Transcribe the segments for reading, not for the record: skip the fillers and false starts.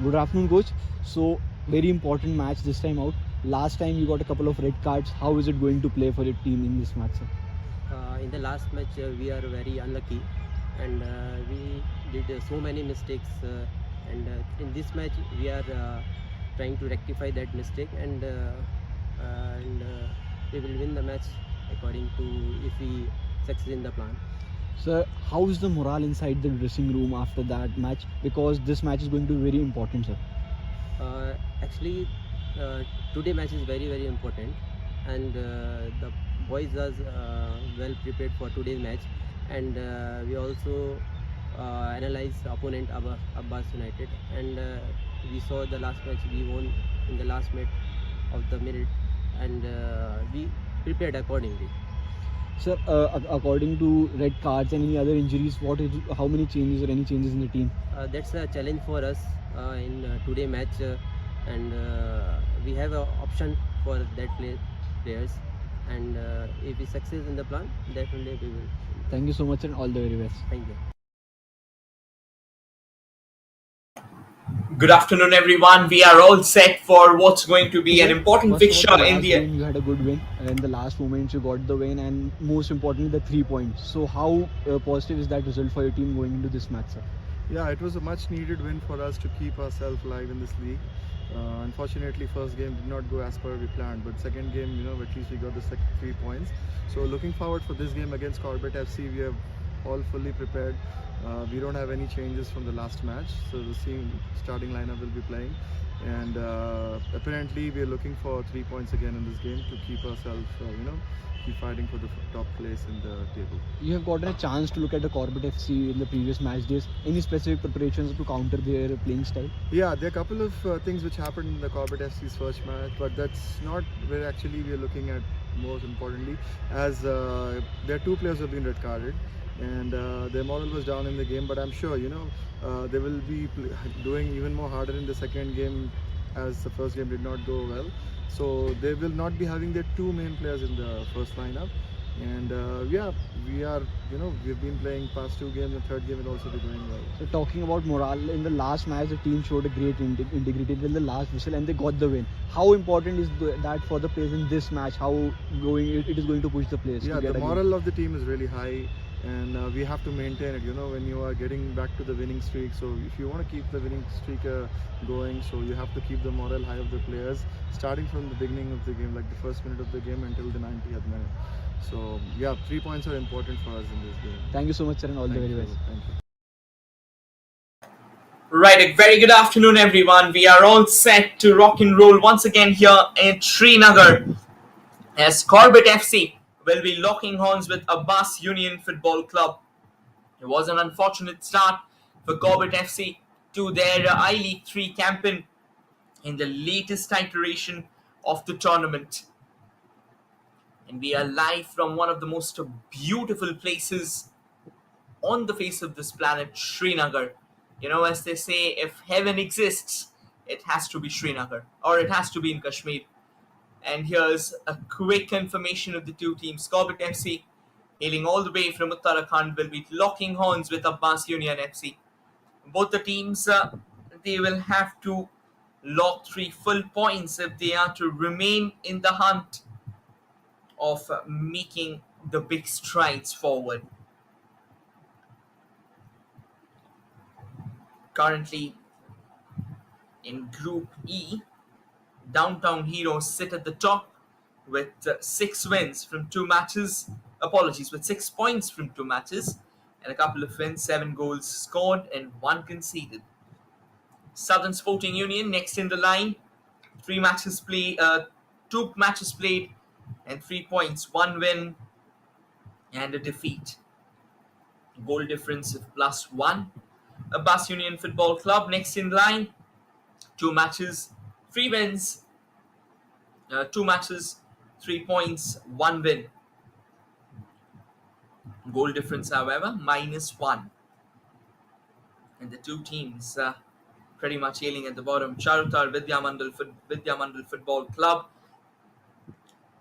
Good afternoon, coach. So, very important match this time out. Last time you got a couple of red cards. How is it going to play for your team in this match, sir? In the last match, we are very unlucky, and we did so many mistakes. And in this match, we are trying to rectify that mistake, and we will win the match according to if we succeed in the plan. Sir, how is the morale inside the dressing room after that match? Because this match is going to be very important, sir. Actually, today match is very important, and the boys are well prepared for today's match, and we also analyze opponent Abbas United, and we saw the last match we won in the last minute of the minute, and we prepared accordingly. Sir, according to red cards and any other injuries, how many changes or any changes in the team? That's a challenge for us in today match, and we have an option for that players, and if we succeed in the plan, definitely we will. Thank you so much and all the very best. Thank you. Good afternoon, everyone. We are all set for what's going to be an important First of fixture all, the in last the. game you had a good win. In the last moments you got the win, and most importantly the 3 points. So how positive is that result for your team going into this match, sir? Yeah, it was a much needed win for us to keep ourselves alive in this league. Unfortunately, first game did not go as per we planned, but second game, at least we got the 3 points. So looking forward for this game against Corbett FC, we have all fully prepared. We don't have any changes from the last match, so the same starting lineup will be playing. And apparently, we are looking for 3 points again in this game to keep ourselves, keep fighting for the top place in the table. You have gotten a chance to look at the Corbett FC in the previous match days. Any specific preparations to counter their playing style? Yeah, there are a couple of things which happened in the Corbett FC's first match, but that's not where actually we are looking at most importantly, as there are 2 players who have been red carded, and their moral was down in the game. But I'm sure they will be doing even more harder in the second game, as the first game did not go well. So they will not be having their 2 main players in the first lineup. And we've been playing past 2 games, and third game will also be going well. So talking about morale, in the last match the team showed a great integrity till the last whistle and they got the win. How important is that for the players in this match? How it is going to push the players? Yeah, the moral of the team is really high, and we have to maintain it. When you are getting back to the winning streak, so if you want to keep the winning streak going, so you have to keep the moral high of the players, starting from the beginning of the game, like the first minute of the game until the 90th minute. So yeah, 3 points are important for us in this game. Thank you so much, sir, and all the very best. Thank you. Right, a very good afternoon, everyone. We are all set to rock and roll once again here in Srinagar, as Corbett FC will be locking horns with Abbas Union Football Club. It was an unfortunate start for Corbett FC to their I-League 3 campaign in the latest iteration of the tournament. And we are live from one of the most beautiful places on the face of this planet, Srinagar. As they say, if heaven exists, it has to be Srinagar, or it has to be in Kashmir. And here's a quick information of the 2 teams. Corbett FC, hailing all the way from Uttarakhand, will be locking horns with Abbas Union FC. Both the teams, they will have to log 3 full points if they are to remain in the hunt of making the big strides forward. Currently in Group E, Downtown Heroes sit at the top with 6 wins from 2 matches. With 6 points from 2 matches and a couple of wins, 7 goals scored and 1 conceded. Southern Sporting Union next in the line, 2 matches played and 3 points, 1 win and a defeat. Goal difference of +1. Abbas Union Football Club next in line, 2 matches, 3 wins, 2 matches, 3 points, 1 win. Goal difference, however, -1. And the 2 teams pretty much hailing at the bottom. Charutar Vidyamandal Football Club,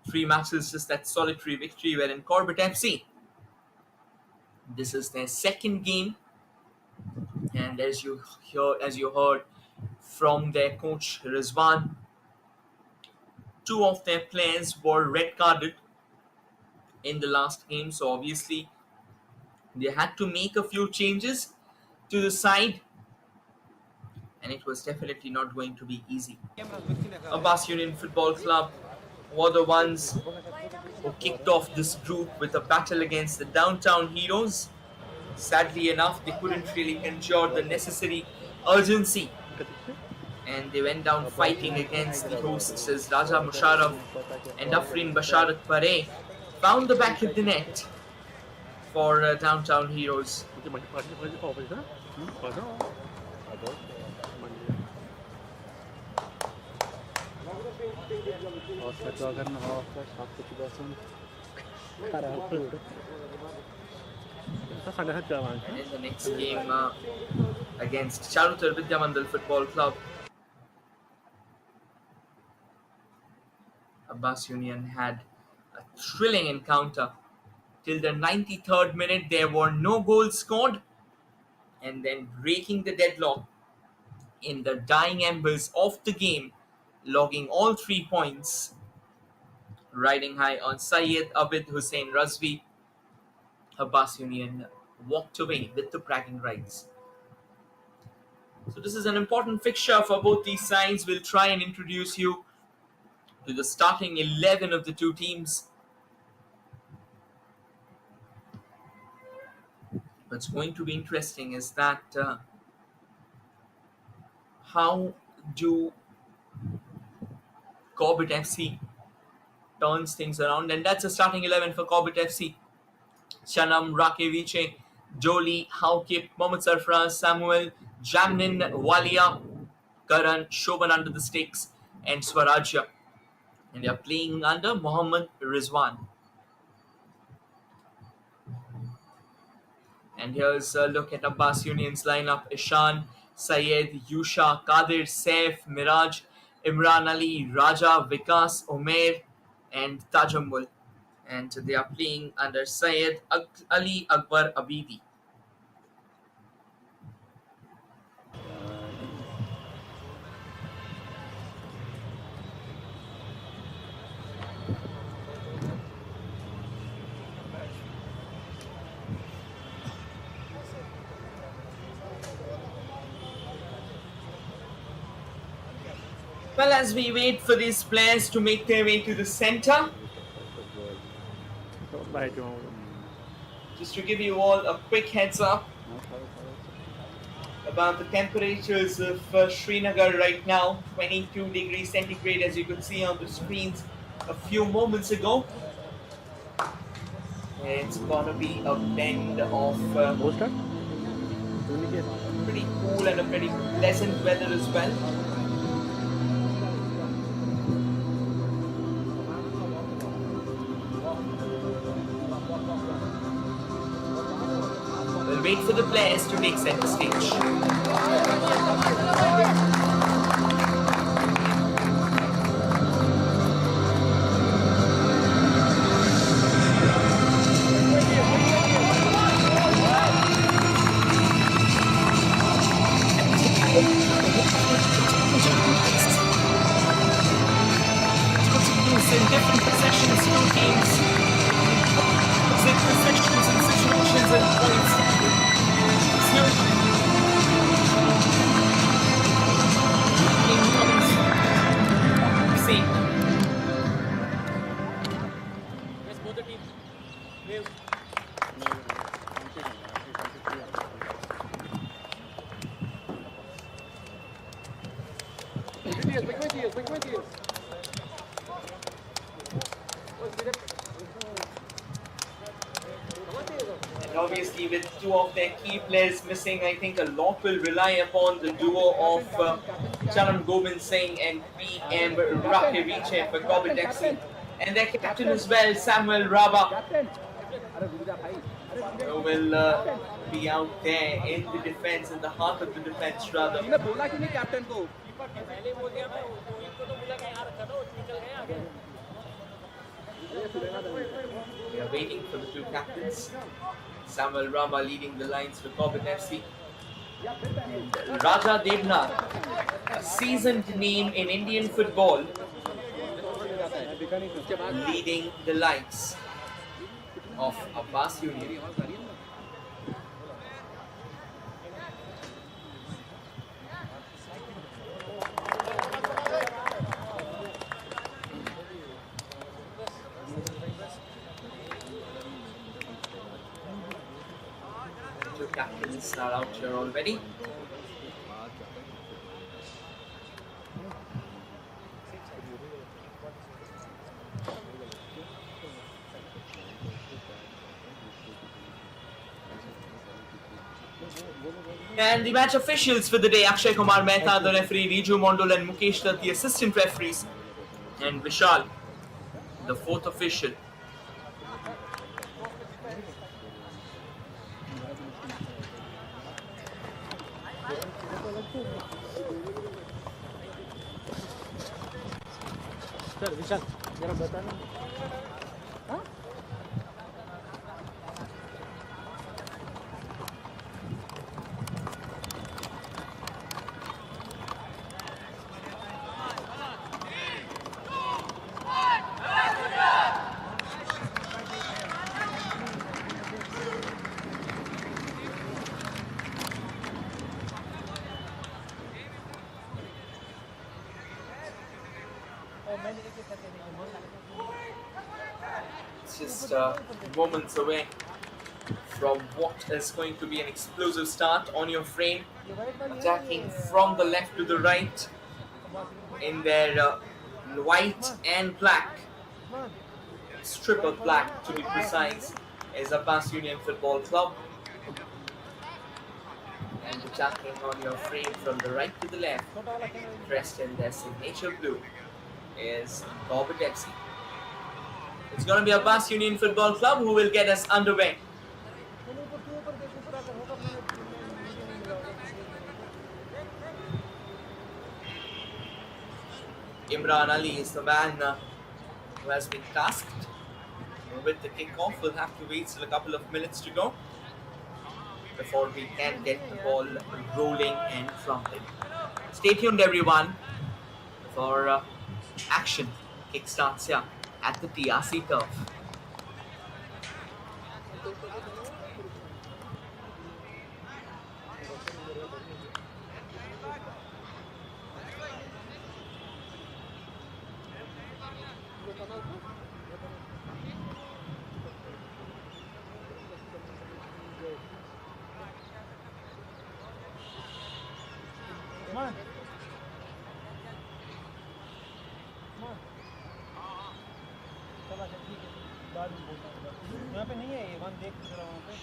3 matches, just that solitary victory. Wherein Corbett FC, this is their second game, and as you heard, from their coach Rizwan. Two of their players were red carded in the last game, so obviously they had to make a few changes to the side, and it was definitely not going to be easy. Abbas Union Football Club were the ones who kicked off this group with a battle against the Downtown Heroes. Sadly enough, they couldn't really ensure the necessary urgency, and they went down fighting against the hosts as Raja Musharraf and Afrin Basharat Pare found the back of the net for Downtown Heroes. And in the next game against Charutar Vidyamandal Football Club, Abbas Union had a thrilling encounter. Till the 93rd minute, there were no goals scored, and then breaking the deadlock in the dying embers of the game, logging all 3 points, riding high on Syed Abid Hussain Razvi, Abbas Union walked away with the bragging rights. So this is an important fixture for both these sides. We'll try and introduce you to the starting 11 of the two teams. What's going to be interesting is that how do Corbett FC turns things around, and that's a starting 11 for Corbett FC. Chanam, Rakeviche, Jolie, Haukip, Mohammad Sarfraz, Samuel, Jamnin, Walia, Karan, Shoban under the sticks, and Swarajya. And they are playing under Mohammad Rizwan. And here's a look at Abbas Union's lineup. Ishan, Syed, Yusha, Kadir, Saif, Miraj, Imran Ali, Raja, Vikas, Omer, and Tajammul. And they are playing under Syed Ali Akbar Abidi. Well, as we wait for these players to make their way to the center, just to give you all a quick heads up about the temperatures of Srinagar right now, 22 degrees centigrade, as you could see on the screens a few moments ago. It's gonna be a blend of pretty cool and a pretty pleasant weather as well. We'll wait for the players to take center stage. In different possessions, two teams. Possessions and situations and points. See. Yes, both the teams. Wave. And obviously, with two of their key players missing, I think a lot will rely upon the duo of Charan Gobind Singh and PM Rakeviche for Corbett FC. And their captain as well, Samuel Raba, who will be out there in the defense, in the heart of the defense rather. We are waiting for the two captains. Samuel Rama leading the lines for Corbett FC. And Raja Devnath, a seasoned name in Indian football, leading the likes of Abbas Union. Two captains are out here already. And the match officials for the day: Akshay Kumar Mehta, the referee; Riju Mondol and Mukesh Dutt, the assistant referees; and Vishal, the fourth official. Sir Vishal जरा बताना It's just moments away from what is going to be an explosive start on your frame, attacking from the left to the right in their white and black, strip of black to be precise, is Abbas Union Football Club. And attacking on your frame from the right to the left, dressed in their signature blue, is Corbett FC. It's going to be Abbas Union Football Club who will get us underway. Imran Ali is the man who has been tasked with the kickoff. We'll have to wait till a couple of minutes to go before we can get the ball rolling and fronting. Stay tuned, everyone, for action kickstarts here at the TRC turf. यहाँ पे नहीं है ये one देख जरा वहाँ पे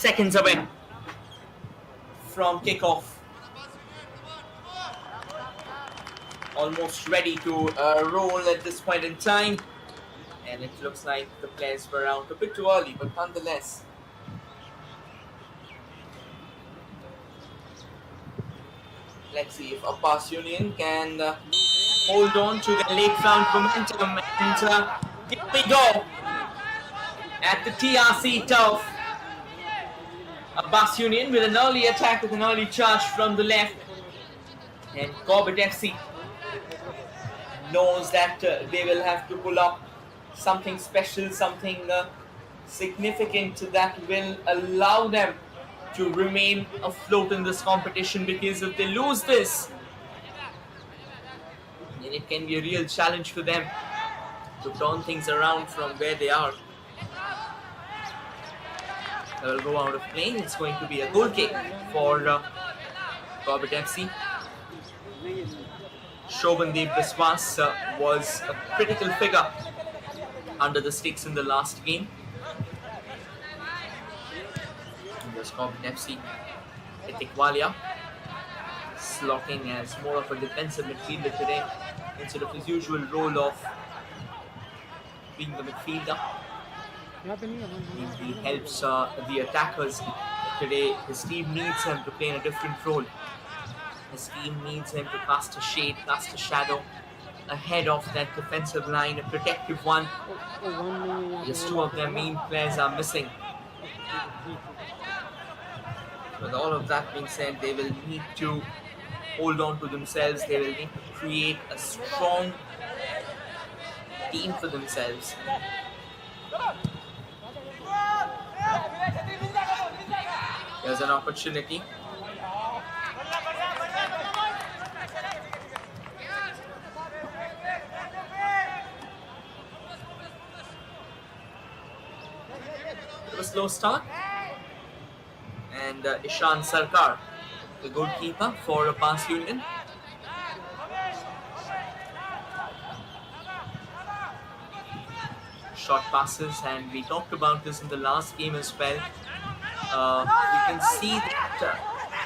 Seconds away from kickoff. Almost ready to roll at this point in time. And it looks like the players were out a bit too early, but nonetheless. Let's see if Abbas Union can hold on to the late round momentum. And here we go at the TRC turf. Abbas Union with an early attack, with an early charge from the left, and Corbett FC knows that they will have to pull up something special, something significant that will allow them to remain afloat in this competition, because if they lose this, then it can be a real challenge for them to turn things around from where they are. They will go out of play. It's going to be a goal kick for Corbett FC. Shobhandeep Biswas was a critical figure under the sticks in the last game. And there's Corbett FC Etikwalia slotting as more of a defensive midfielder today instead of his usual role of being the midfielder. He helps the attackers. Today his team needs him to play in a different role. His team needs him to cast a shade, cast a shadow ahead of that defensive line, a protective one. Just two of their main players are missing. With all of that being said, they will need to hold on to themselves. They will need to create a strong team for themselves. There's an opportunity. A slow start, and Ishan Sarkar, the goalkeeper for Abbas Union. Short passes, and we talked about this in the last game as well. You can see that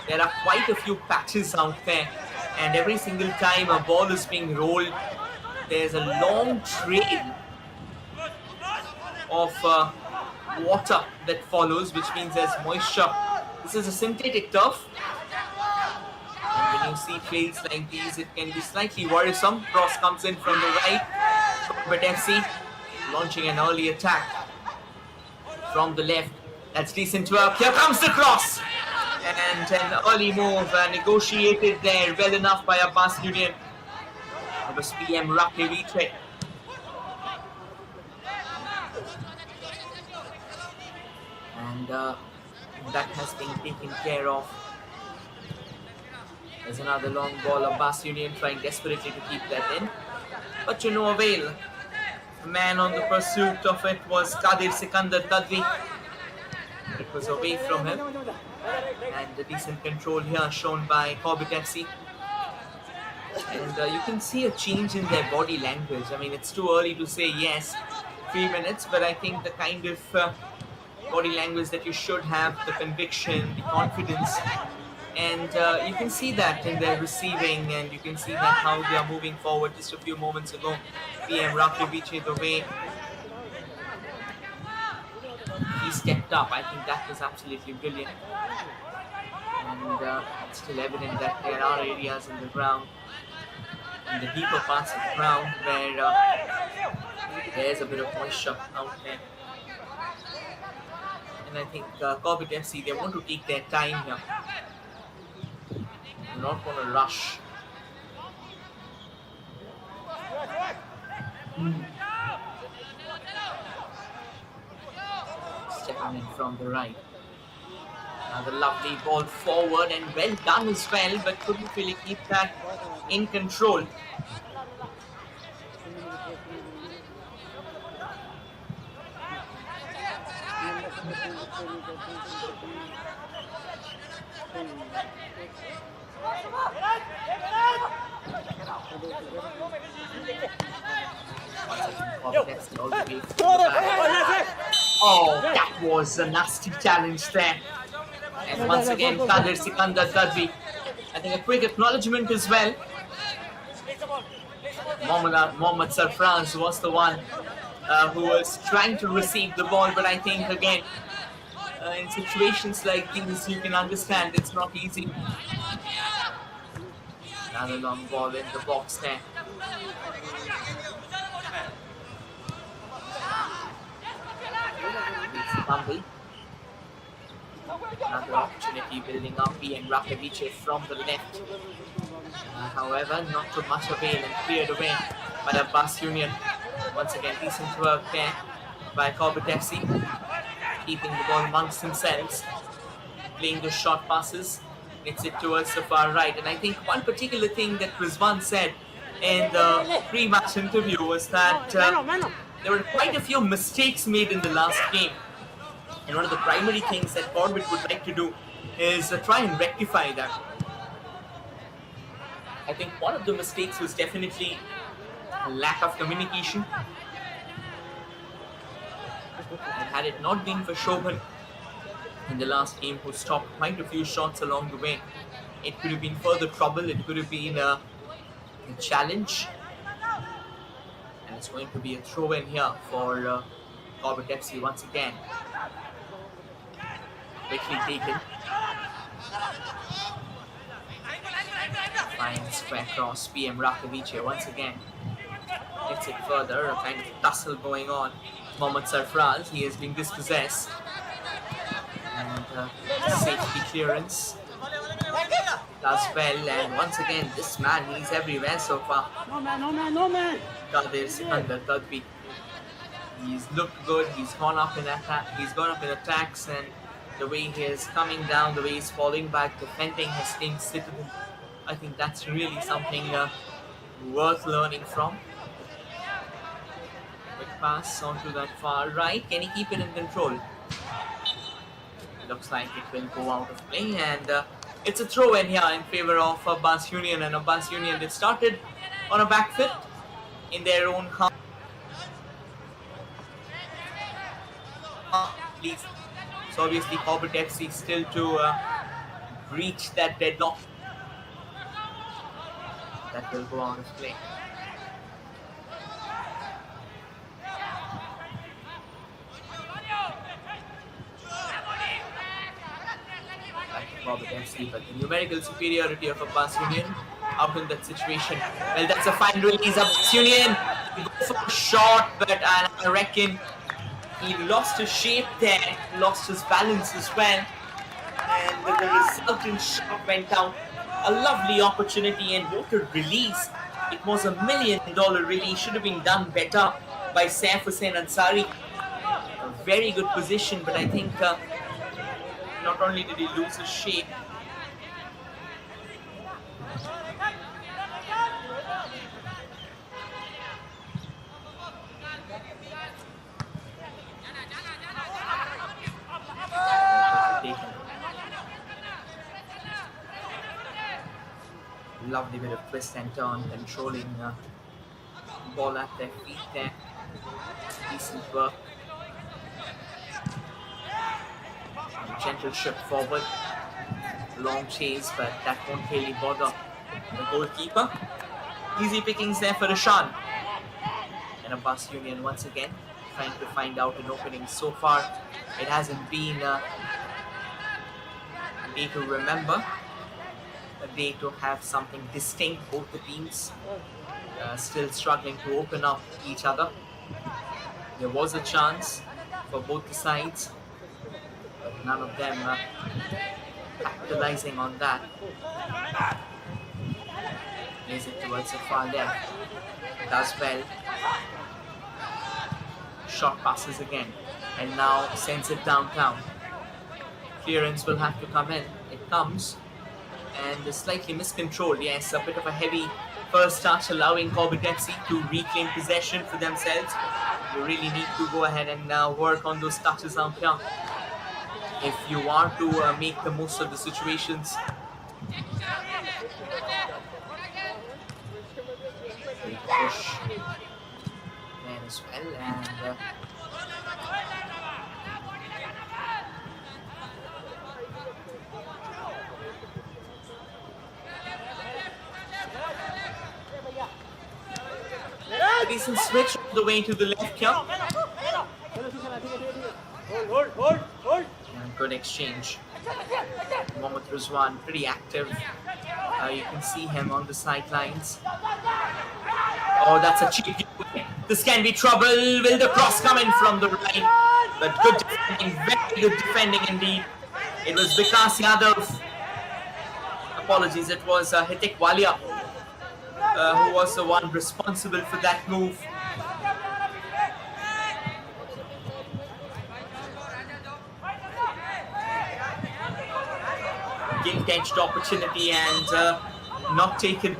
there are quite a few patches out there, and every single time a ball is being rolled, there's a long trail of water that follows, which means there's moisture. This is a synthetic turf, and when you see trails like these, it can be slightly worrisome. Cross comes in from the right. Corbett FC launching an early attack from the left. That's decent work. Here comes the cross, and an early move negotiated there well enough by Abbas Union. It was PM Rakevice. And that has been taken care of. There's another long ball. Abbas Union trying desperately to keep that in, but to no avail. The man on the pursuit of it was Kadir Sikandar Tadvi. It was away from him, and a decent control here shown by Corbett FC. And you can see a change in their body language. I mean, it's too early to say yes, 3 minutes, but I think the kind of body language that you should have, the conviction, the confidence, and you can see that in their receiving, and you can see that how they are moving forward. Just a few moments ago, PM Rakevice, the way he stepped up, I think that was absolutely brilliant. And it's still evident that there are areas in the ground, in the deeper parts of the ground, where there's a bit of moisture out there. And I think Corbett FC, they want to take their time here. They're not going to rush. Stepping in from the right. Another lovely ball forward, and well done as well, but couldn't really keep that in control. Oh, that was a nasty challenge there. And once again, Kadir Sikandar Tadvi. I think a quick acknowledgement as well. Mohammad Sarfraz was the one who was trying to receive the ball, but I think again, in situations like these, you can understand it's not easy. Another long ball in the box there. Fumble. Another opportunity building up PM Rakevice from the left. However, not too much avail and cleared away by Abbas Union. Once again, decent work there by Corbett FC, keeping the ball amongst themselves, playing the short passes. Gets it towards the far right. And I think one particular thing that Rizwan said in the pre-match interview was that there were quite a few mistakes made in the last game. And one of the primary things that Corbett would like to do is try and rectify that. I think one of the mistakes was definitely a lack of communication. And had it not been for Shobhan, in the last game who stopped quite a few shots along the way. It could have been further trouble, it could have been a challenge. And it's going to be a throw in here for Corbett FC once again. Quickly taken. Fine square cross. PM Rakovic once again hits it further. A kind of tussle going on. Mohammad Sarfraz, he is being dispossessed. And safety clearance. Does well, and once again, this man, he's everywhere so far. No man. Kadir Sikandar Tadbi. He's looked good, he's gone up in attacks, and the way he is coming down, the way he's falling back, defending his team citizen. I think that's really something worth learning from. Quick pass onto that far right. Can he keep it in control? Looks like it will go out of play, and it's a throw in here in favor of Abbas Union. And Abbas Union, they started on a back foot in their own half. So obviously Corbett FC still to breach that deadlock. That will go out of play. Corbett FC, but the numerical superiority of Abbas Union out in that situation. Well, that's a fine release. Abbas Union, he goes for a shot, but I reckon he lost his shape there, lost his balance as well, and the resultant shot went down. A lovely opportunity, and what a release. It was $1 million release, should have been done better by Saif Hussain Ansari. A very good position, but I think not only did he lose his shape, lovely bit of twist and turn, controlling ball at their feet there. Decent work. Gentle shift forward. Long chase, but that won't really bother the goalkeeper. Easy pickings there for Rashan. And Abbas Union once again trying to find out an opening. So far, it hasn't been a day to remember. A day to have something distinct. Both the teams still struggling to open up each other. There was a chance for both the sides, but none of them capitalizing on that. Plays it towards the far left. Does well. Short passes again, and now sends it downtown. Clearance will have to come in. It comes. And slightly miscontrolled, yes, a bit of a heavy first touch, allowing Corbett FC to reclaim possession for themselves. You really need to go ahead and work on those touches out here if you are to make the most of the situations. Big push there as well, and a decent switch all the way to the left here. Hold. And good exchange. Mohammad Rizwan pretty active. You can see him on the sidelines. Oh, that's a cheap giveaway. This can be trouble. Will the cross come in from the right? But good defending, very good defending indeed. It was Vikas Yadav. Apologies, it was Hitik Walia who was the one responsible for that move. Gilt-edged opportunity and not taken.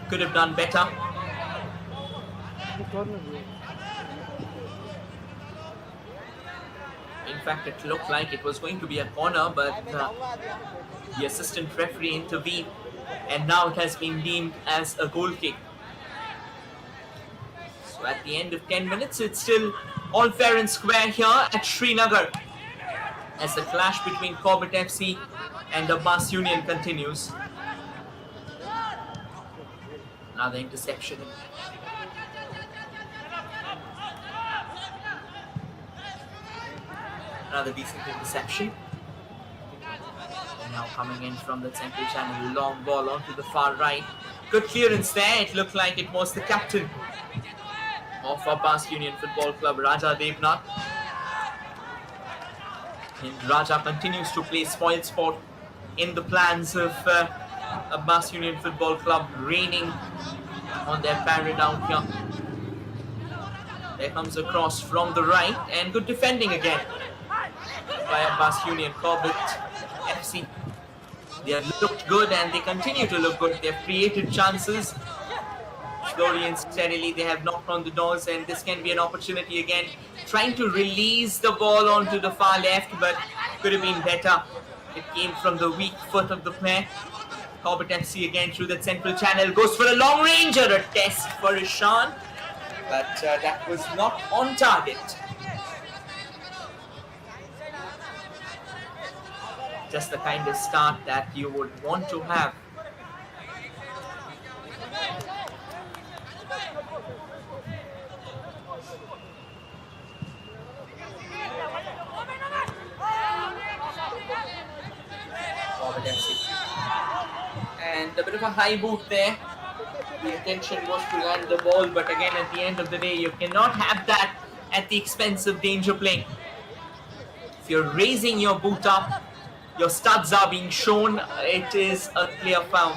Could have done better. In fact, it looked like it was going to be a corner, but the assistant referee intervened, and now it has been deemed as a goal kick. So at the the end of 10 minutes. It's still all fair and square here at Srinagar as the clash between Corbett FC and Abbas Union continues. Another interception. Another decent interception. And now coming in from the central channel, long ball onto the far right. Good clearance there. It looked like it was the captain of Abbas Union Football Club, Raja Devnath. And Raja continues to play spoil sport in the plans of Abbas Union Football Club, reigning on their parade out here. There comes a cross from the right, and good defending again by Abbas Union. Corbett FC, they have looked good and they continue to look good. They have created chances. Slowly and steadily they have knocked on the doors, and this can be an opportunity again. Trying to release the ball onto the far left, but could have been better. It came from the weak foot of the player. Corbett FC again through that central channel, goes for a long ranger, a test for Ishan, but that was not on target. Just the kind of start that you would want to have. Corbett FC. And a bit of a high boot there. The intention was to land the ball, but again at the end of the day you cannot have that at the expense of danger play. If you're raising your boot up, your studs are being shown, it is a clear foul.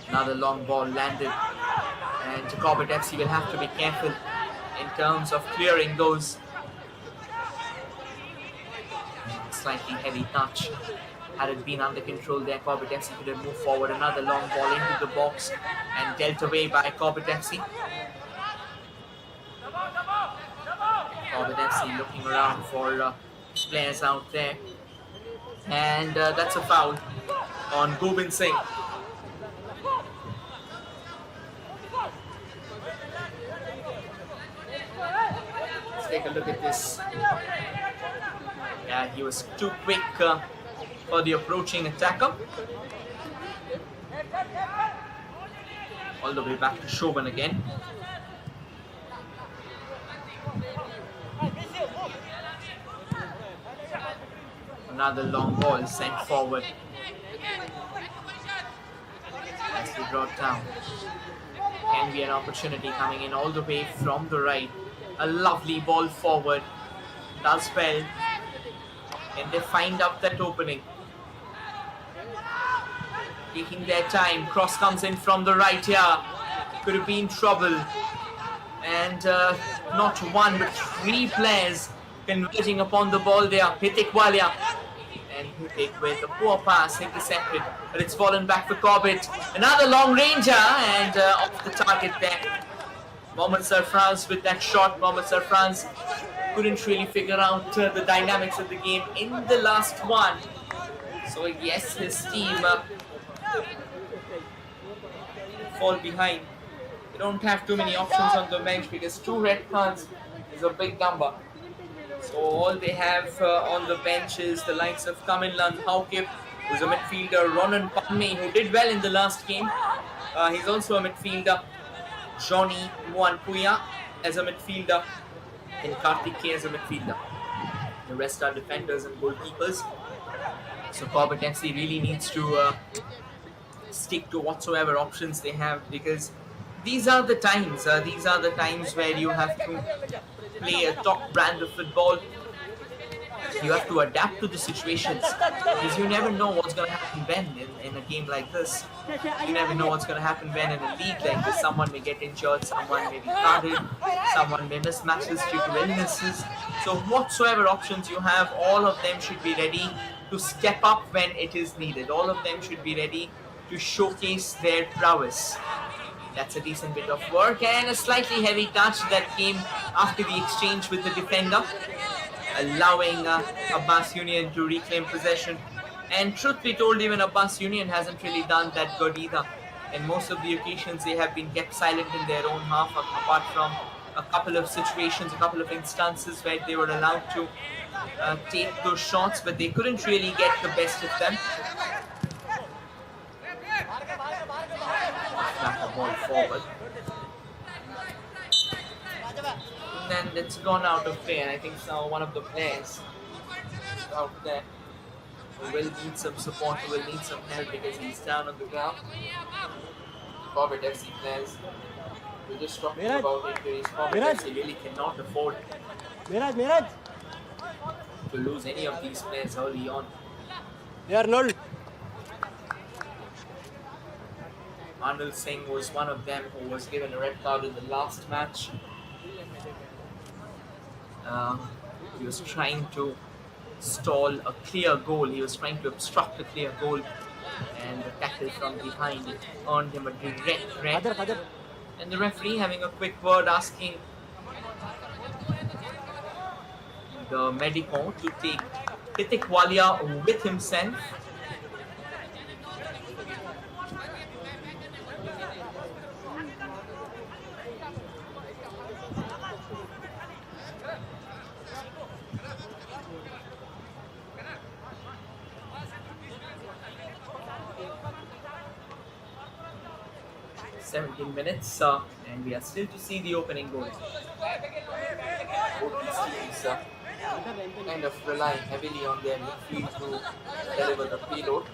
Another long ball landed, and Corbett FC will have to be careful in terms of clearing those. Slightly heavy touch. Had it been under control there, Corbett FC could have moved forward. Another long ball into the box and dealt away by Corbett FC. Corbett FC looking around for players out there. And that's a foul on Gobind Singh. Let's take a look at this. Yeah, he was too quick for the approaching attacker. All the way back to Shobhan again. Another long ball sent forward. Nicely brought down. Can be an opportunity coming in all the way from the right. A lovely ball forward. Does well. Can they find up that opening? Taking their time. Cross comes in from the right here. Could have been trouble. And not one but three players converging upon the ball there. Hitik Walia. And Hitik with a poor pass intercepted. But it's fallen back for Corbett. Another long ranger and off the target there. Mohammad Sarfraz with that shot. Mohammad Sarfraz couldn't really figure out the dynamics of the game in the last one. So yes, his team fall behind. They don't have too many options on the bench because 2 red cards is a big number. So all they have on the bench is the likes of Kamillan Haukip, who's a midfielder, Ronan Panme, who did well in the last game. He's also a midfielder. Johnny Muanpuya as a midfielder, and Karthik K as a midfielder. The rest are defenders and goalkeepers. So Corbett FC really needs to stick to whatsoever options they have, because these are the times where you have to play a top brand of football. You have to adapt to the situations, because you never know what's going to happen when in a game like this. You never know what's going to happen when in a league like this. Someone may get injured, someone may be carded, someone may miss matches due to illnesses. So whatsoever options you have, all of them should be ready to step up when it is needed. All of them should be ready to showcase their prowess. That's a decent bit of work, and a slightly heavy touch that came after the exchange with the defender, allowing Abbas Union to reclaim possession. And truth be told, even Abbas Union hasn't really done that good either. In most of the occasions, they have been kept silent in their own half, apart from a couple of situations, a couple of instances where they were allowed to take those shots, but they couldn't really get the best of them. Back the ball forward. And then it's gone out of play, and I think now one of the players out there who will need some support, who will need some help because he's down on the ground. Corbett FC players, we're just talking about injuries. Corbett FC really cannot afford to lose any of these players early on. They are null. Anil Singh was one of them who was given a red card in the last match. He was trying to stall a clear goal. He was trying to obstruct a clear goal, and the tackle from behind it earned him a direct red. And the referee having a quick word asking the medico to take Hitik Walia with himself. Minutes and we are still to see the opening goal. Both these teams kind of rely heavily on their midfield to deliver the payload.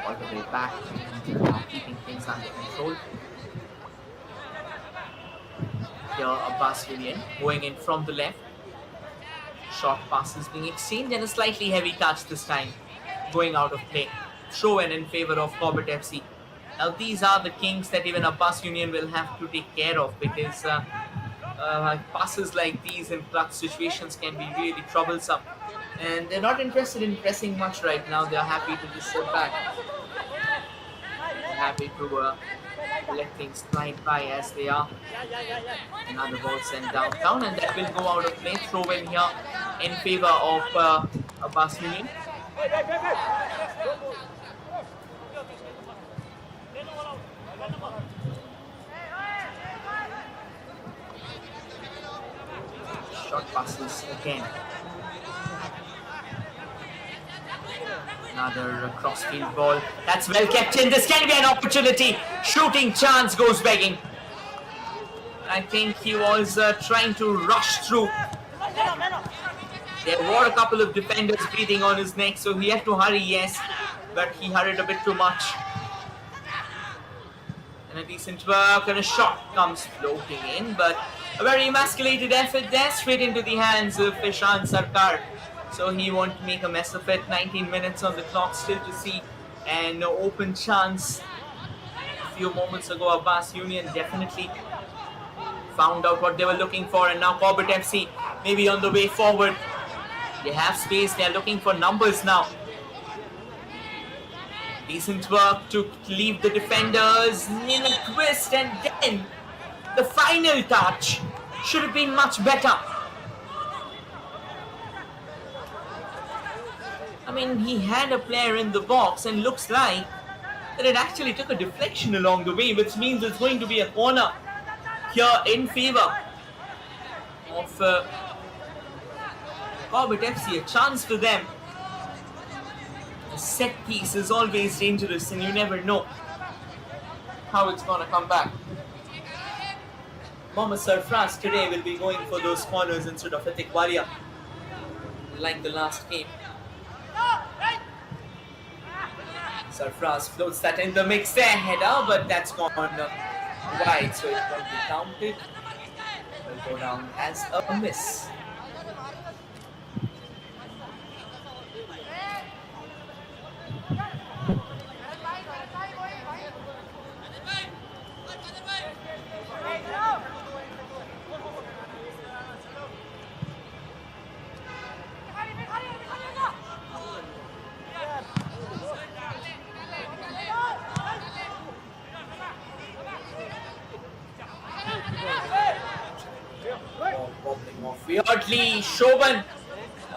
All the way back and now keeping things under control. Here Abbas going in from the left. Short passes being exchanged and a slightly heavy touch this time going out of play. Throw in favor of Corbett FC. Now these are the kings that even Abbas Union will have to take care of, because passes like these in clutch situations can be really troublesome, and they're not interested in pressing much right now. They're happy to just sit back. They're happy to let things slide by as they are. Another ball sent downtown, and that will go out of play. Throw in here in favor of Abbas Union. Short passes again. Another cross-field ball. That's well kept in. This can be an opportunity. Shooting chance goes begging. I think he was trying to rush through. There were a couple of defenders breathing on his neck, so he had to hurry, yes. But he hurried a bit too much. And a decent work, and a shot comes floating in. But a very emasculated effort there, straight into the hands of Ishan Sarkar. So he won't make a mess of it. 19 minutes on the clock still to see. And no open chance. A few moments ago, Abbas Union definitely found out what they were looking for. And now Corbett FC maybe on the way forward. They have space. They are looking for numbers now. Decent work to leave the defenders in a twist. And then the final touch should have been much better. I mean, he had a player in the box, and looks like that it actually took a deflection along the way, which means it's going to be a corner here in favor of Corbett FC. A chance for them. A set piece is always dangerous, and you never know how it's going to come back. Mohammad Sarfraz today will be going for those corners instead of Hitik Walia, like the last game. Sarfraz floats that in the mix there, header, but that's gone wide, so it won't be counted. It will go down as a miss. ball wobbling off weirdly. Shoban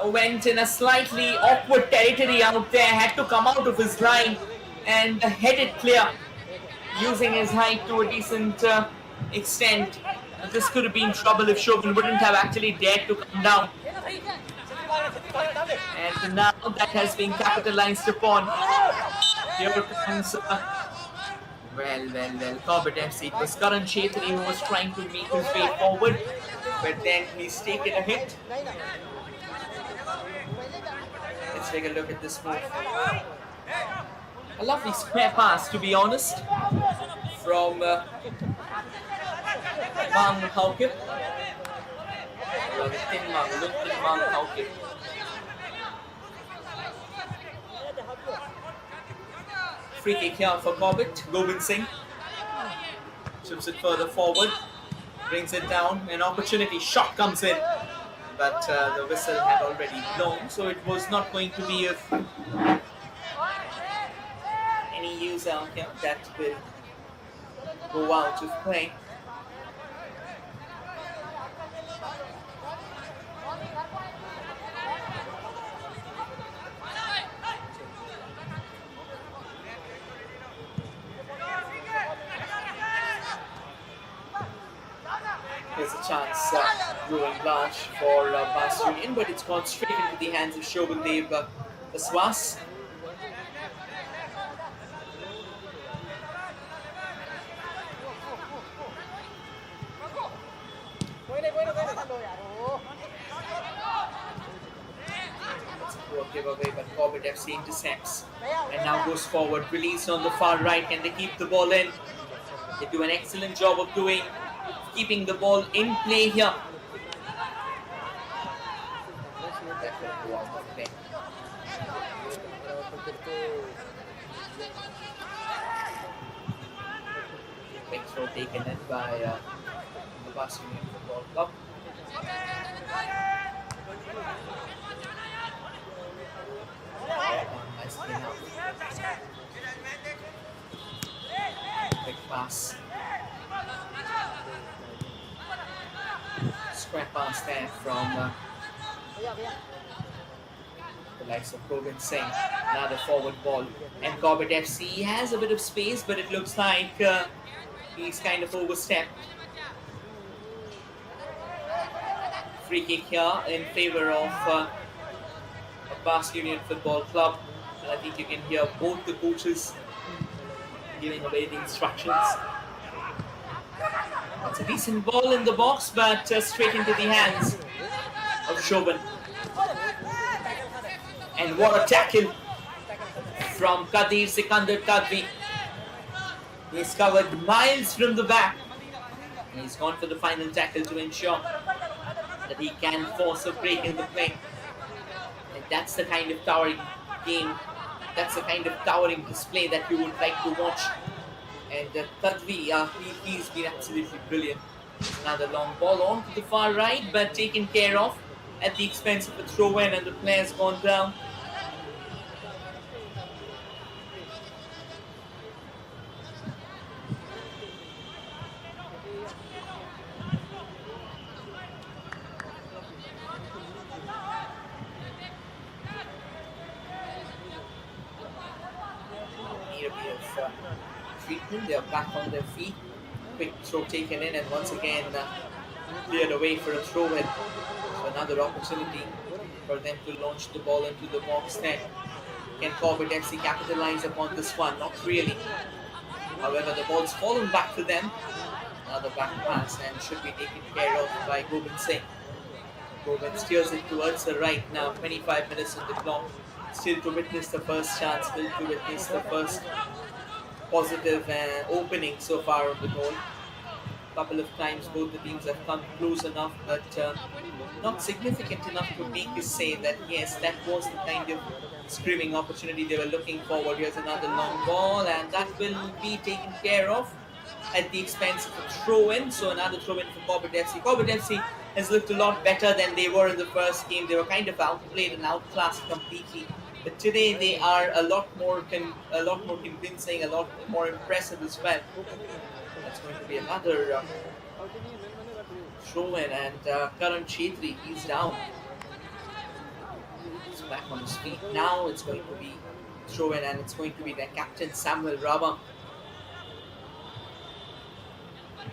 went in a slightly awkward territory out there, had to come out of his line and head it clear using his height to a decent extent. This could have been trouble if Shoban wouldn't have actually dared to come down. And now that has been capitalized upon. Here comes, Corbett FC. It was Karan Chetri who was trying to make his way forward, but then he's taken a hit. Let's take a look at this move. A lovely square pass, to be honest, from Mang Haukip. Mang Haukip. Free kick here for Corbett. Gobind Singh chips it further forward, brings it down. An opportunity shot comes in, but the whistle had already blown, so it was not going to be of any use out here. That will go out of play. There's a chance growing large for Abbas Union, but it's gone straight into the hands of Shobandev Aswas. That's a poor giveaway, but Corbett FC intercepts and now goes forward. Released on the far right. Can they keep the ball in? They do an excellent job of keeping the ball in play here. That will go out of play. Big throw taken in by the Abbas Union Football Club. Nicely now. Big pass. Square pass there from the likes of Gobind Singh. Another forward ball. And Corbett FC has a bit of space, but it looks like he's kind of overstepped. Free kick here in favor of Abbas Union Football Club. And I think you can hear both the coaches giving away the instructions. That's a decent ball in the box, but straight into the hands of Shoban. And what a tackle from Kadir Sikandar Kadri. He's covered miles from the back. And he's gone for the final tackle to ensure that he can force a break in the play. And that's the kind of towering game, that's the kind of towering display that you would like to watch. And Kadri, he's been absolutely brilliant. Another long ball on to the far right, but taken care of at the expense of a throw-in, and the player's gone down. Need a bit of treatment. They are back on their feet. Quick throw taken in, and once again cleared away for a throw-in. So another opportunity for them to launch the ball into the box net. Can Corbett FC capitalize upon this one? Not really. However, the ball's fallen back to them. Another back pass, and should be taken care of by Gobind Singh. Gobind steers it towards the right now. 25 minutes on the clock. Still to witness the first chance, still to witness the first positive opening so far on the goal. Couple of times both the teams have come close enough, but not significant enough to make us say that yes, that was the kind of screaming opportunity they were looking forward. Here's another long ball, and that will be taken care of at the expense of a throw-in. So another throw-in for Corbett FC. Corbett FC has looked a lot better than they were in the first game. They were kind of outplayed and outclassed completely. But today they are a lot more convincing, a lot more impressive as well. That's going to be another throw in, and Karan Chetri, he's down. He's back on his feet. Now it's going to be throw in, and it's going to be their captain Samuel Rama.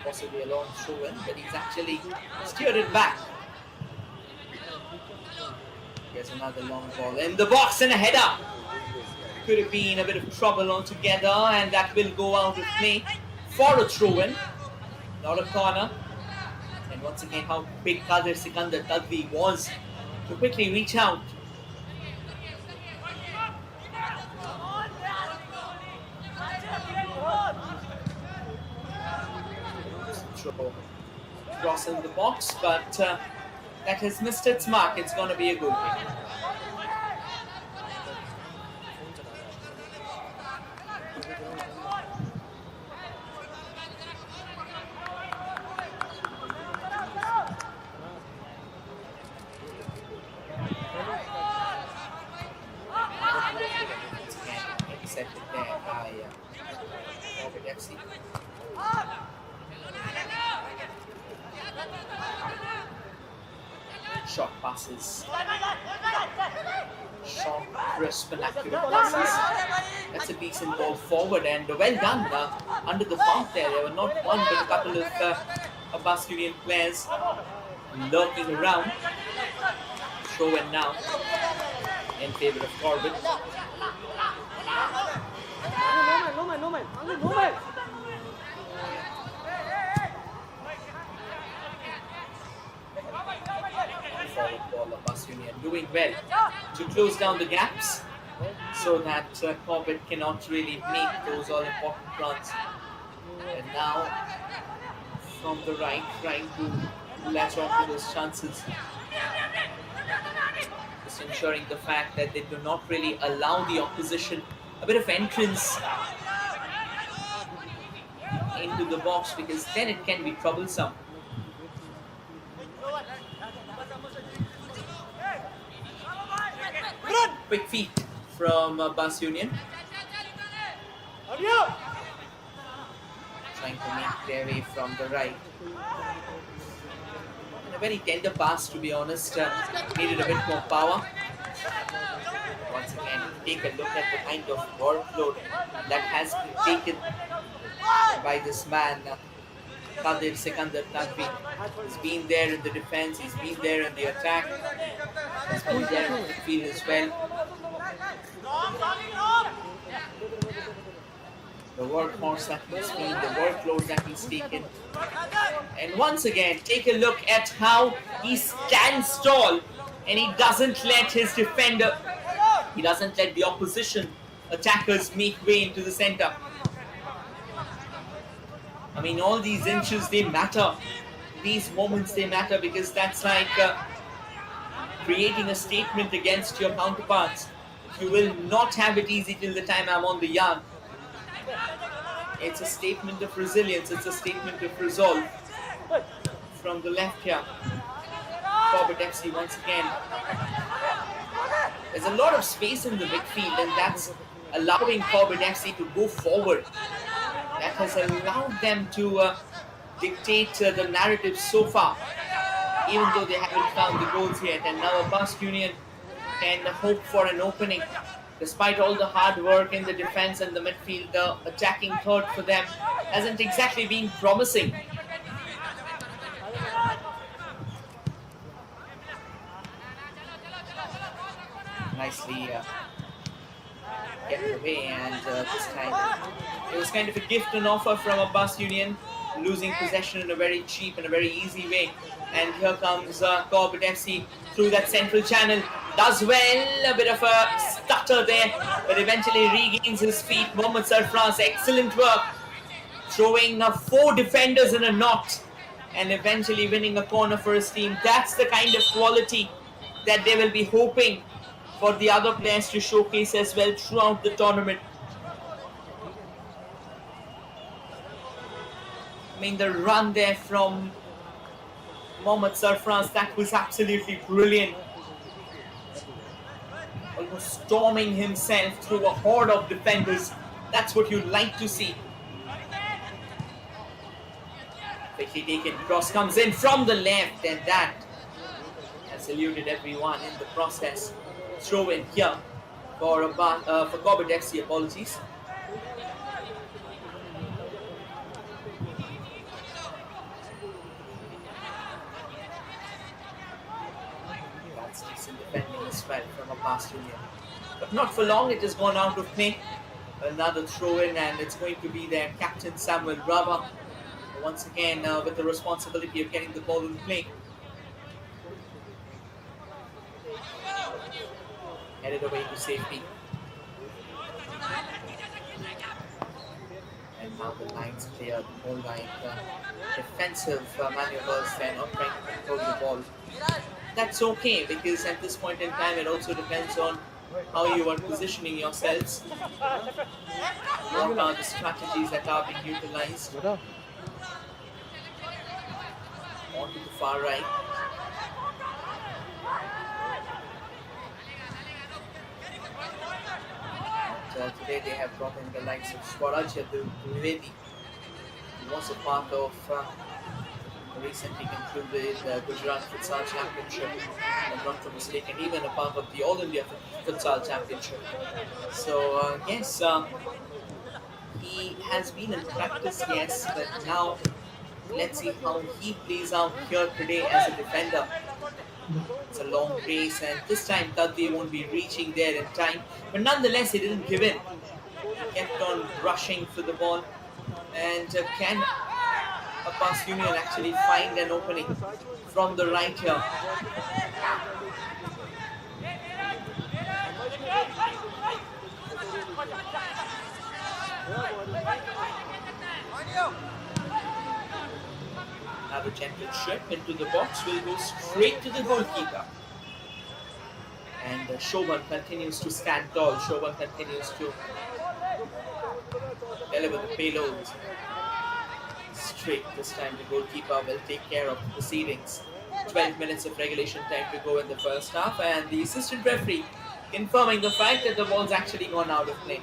Possibly a long throw in, but he's actually steered it back. Here's another long ball in the box and a header. Could have been a bit of trouble altogether, and that will go out of play for a throw in, not a corner. And once again, how big Kadir Sikandar Tadvi was to quickly reach out. Throw cross in the box, but that has missed its mark. It's going to be a goal kick. Intercepted there by Corbett FC. Short passes. Short, crisp and accurate passes. That's a decent ball forward, and well done under the pump there. There were not one but a couple of Abbas Union players lurking around. Throw in now in favour of Corbett. No man. Forward ball, Abbas Union doing well to close down the gaps so that Corbett cannot really make those all important runs. And now from the right, trying to latch on to those chances. Just ensuring the fact that they do not really allow the opposition a bit of entrance into the box, because then it can be troublesome. Quick feet from Abbas Union. Trying to make their way from the right. And a very tender pass, to be honest. Needed a bit more power. Once again, take a look at the kind of workload that has been taken by this man, Kadir Sikandar Tadvi. He's been there in the defense, he's been there in the attack, he's been there in the field as well. The workhorse that he's been, the workload that he's taken. And once again, take a look at how he stands tall and he doesn't let his defender, he doesn't let the opposition attackers make way into the center. I mean, all these inches, they matter. These moments, they matter, because that's like creating a statement against your counterparts. You will not have it easy till the time I'm on the yard. It's a statement of resilience. It's a statement of resolve. From the left here, Corbett FC once again. There's a lot of space in the midfield, and that's allowing Corbett FC to go forward. That has allowed them to dictate the narrative so far, even though they haven't found the goals yet. And now Abbas Union can hope for an opening. Despite all the hard work in the defense and the midfield, the attacking third for them hasn't exactly been promising. Nicely kept away, and this time it was kind of a gift and offer from Abbas Union, losing possession in a very cheap and a very easy way. And here comes Corbett FC through that central channel. Does well, a bit of a stutter there, but eventually regains his feet. Mohamed Sarfraz, excellent work, throwing 4 defenders in a knot and eventually winning a corner for his team. That's the kind of quality that they will be hoping for the other players to showcase as well throughout the tournament. I mean, the run there from Mohamed Sarfraz, that was absolutely brilliant. Almost storming himself through a horde of defenders. That's what you'd like to see. The Quickly taken. Cross comes in from the left, and that has eluded everyone in the process. Throw in here for Corbett FC. Apologies. That's decent defending as well from Abbas Union. But not for long, it has gone out of play. Another throw in, and it's going to be their captain Samuel Brava once again with the responsibility of getting the ball in play. Headed away to safety. And now the lines clear, the whole line. Defensive maneuvers, they're not trying to control the ball. That's okay, because at this point in time it also depends on how you are positioning yourselves. What are the strategies that are being utilized? On to the far right. And, today they have brought in the likes of Swarajya Dwivedi, who was a part of recently concluded Gujarat Futsal Championship, if I'm not mistaken, even a part of the All India Futsal Championship. So yes, he has been in practice, yes, but now let's see how he plays out here today as a defender. It's a long race, and this time Tadvi won't be reaching there in time, but nonetheless he didn't give in. He kept on rushing for the ball, and can Abbas Union actually find an opening from the right here? Another gentle trip into the box will go straight to the goalkeeper. And Shoban continues to stand tall. Shoban continues to deliver the payload. Straight this time, the goalkeeper will take care of the proceedings. 12 minutes of regulation time to go in the first half, and the assistant referee confirming the fact that the ball's actually gone out of play.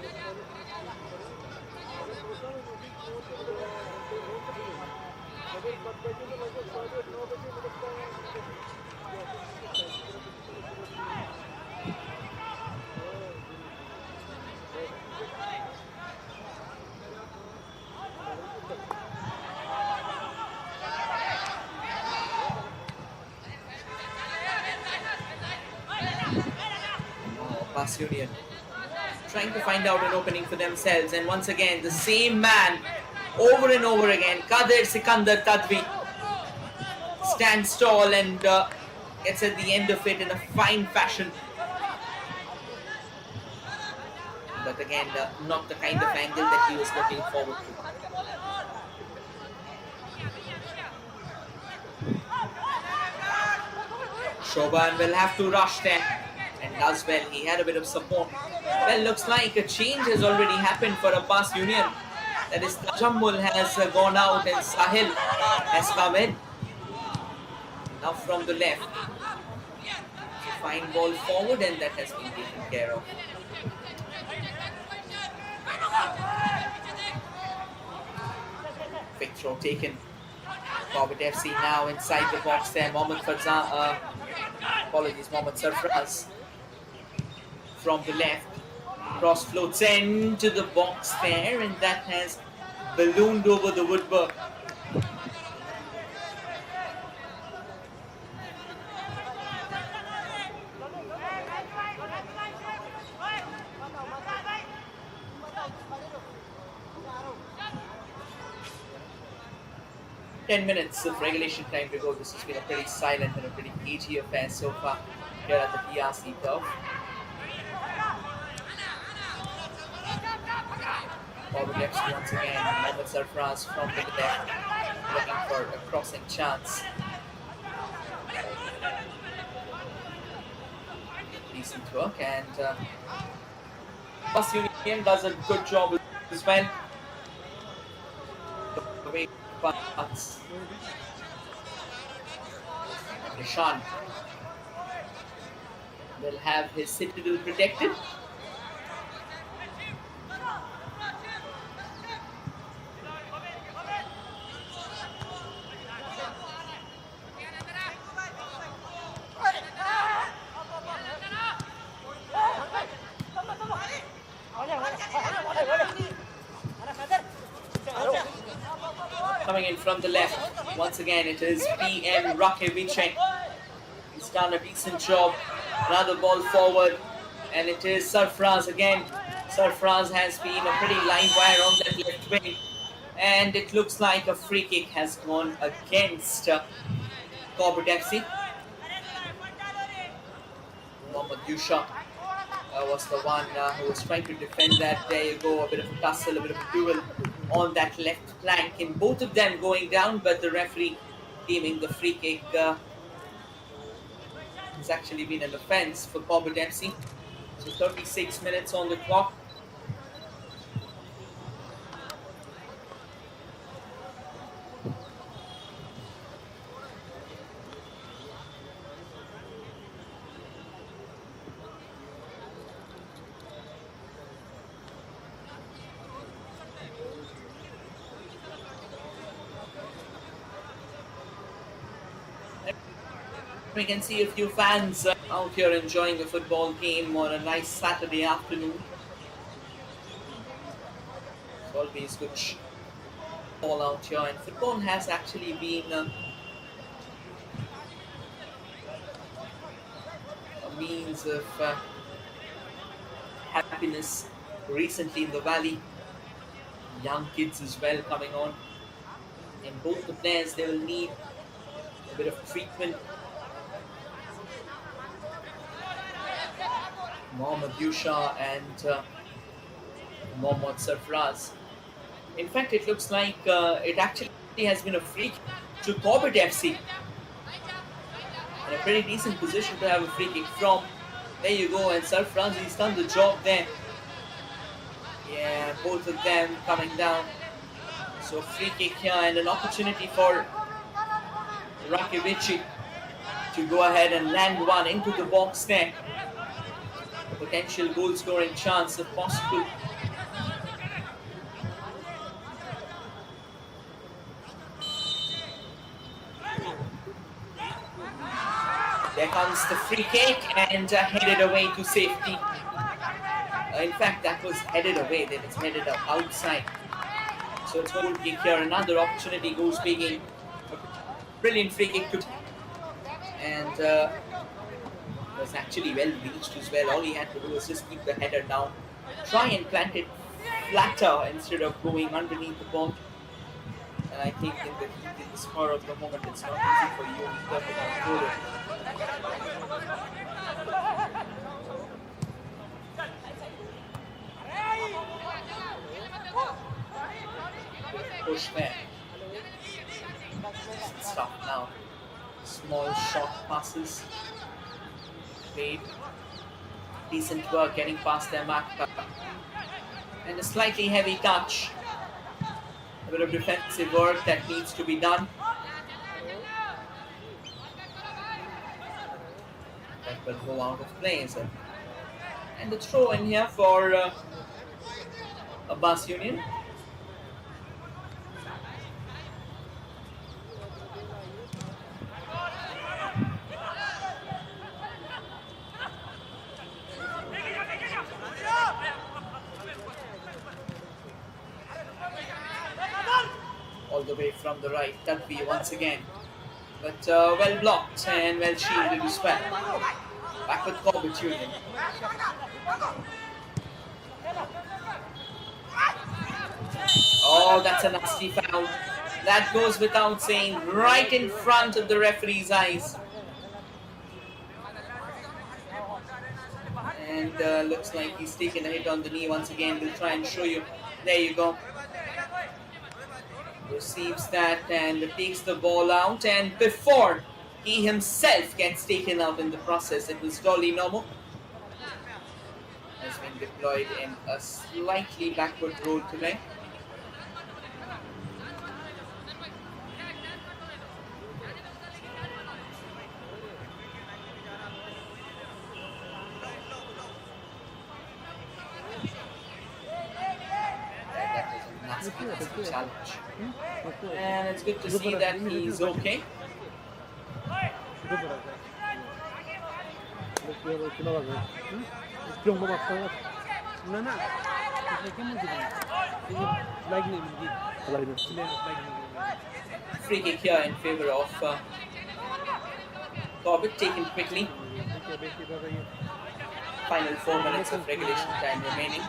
Abbas Union trying to find out an opening for themselves, and once again the same man over and over again, Kader Sikandar Tadvi, stands tall and gets at the end of it in a fine fashion. But again, not the kind of angle that he was looking forward to. Shoban will have to rush there, and does well. He had a bit of support. Well, looks like a change has already happened for Abbas Union. That is, Tajammul has gone out and Sahil has come in. Now from the left. Fine ball forward, and that has been taken care of. Quick throw taken. Corbett FC now inside the box there. Mohammad Sarfraz from the left. Cross floats into the box there, and that has ballooned over the woodwork. Ten minutes of regulation time to go. This has been a pretty silent and a pretty cagey affair so far here at the PRC turf. Corbett FC once again. Mohammad Sarfraz from the left, looking for a crossing chance. Decent work, and Abbas Union does a good job as well. Pass. Nishan will have his citadel protected. coming in from the left. Once again, it is PM Rakevice. He's done a decent job. Another ball forward, and it is Sarfraz again. Sarfraz has been a pretty live wire on that left wing, and it looks like a free kick has gone against Corbett FC. Mohammad Yusha was the one who was trying to defend that. There you go, a bit of a tussle, a bit of a duel on that left flank, and both of them going down, but the referee deeming the free kick has actually been an offence for Corbett FC. So 36 minutes on the clock. We can see a few fans out here enjoying a football game on a nice Saturday afternoon. It's always good all out here, and football has actually been a means of happiness recently in the valley. Young kids as well coming on, and both the players, they will need a bit of treatment. Mohammad Yusha and Mohammad Sarfraz. In fact, it looks like it actually has been a free kick to Corbett FC. In a pretty decent position to have a free kick from. There you go, and Sarfraz, he's done the job there. Yeah, both of them coming down. So free kick here, and an opportunity for Rakevici to go ahead and land one into the box there. Potential goal scoring chance if possible. There comes the free kick, and headed away to safety. In fact, that was headed away, then it's headed up outside. So it's goal kick here. Another opportunity goes being a brilliant free kick to, and was actually well reached as well. All he had to do was just keep the header down, try and plant it flatter instead of going underneath the ball. And I think in the spur of the moment, it's not easy for you either to control it. Push there. Stop now. Small short passes. Played. Decent work getting past their marker. And a slightly heavy touch. A bit of defensive work that needs to be done. That will go out of play. And the throw in here for Abbas Union. All the way from the right, Tadvi once again. But well blocked and well shielded as well. Back with Corbett Union. Oh, that's a nasty foul. That goes without saying, right in front of the referee's eyes. And looks like he's taken a hit on the knee once again. We'll try and show you. There you go. Receives that and takes the ball out, and before he himself gets taken out in the process, it was Dolly Nomo. Has been deployed in a slightly backward role today. Challenge. And it's good to see that he's okay. free kick here in favor of Corbett, taken quickly. Final 4 minutes of regulation time remaining.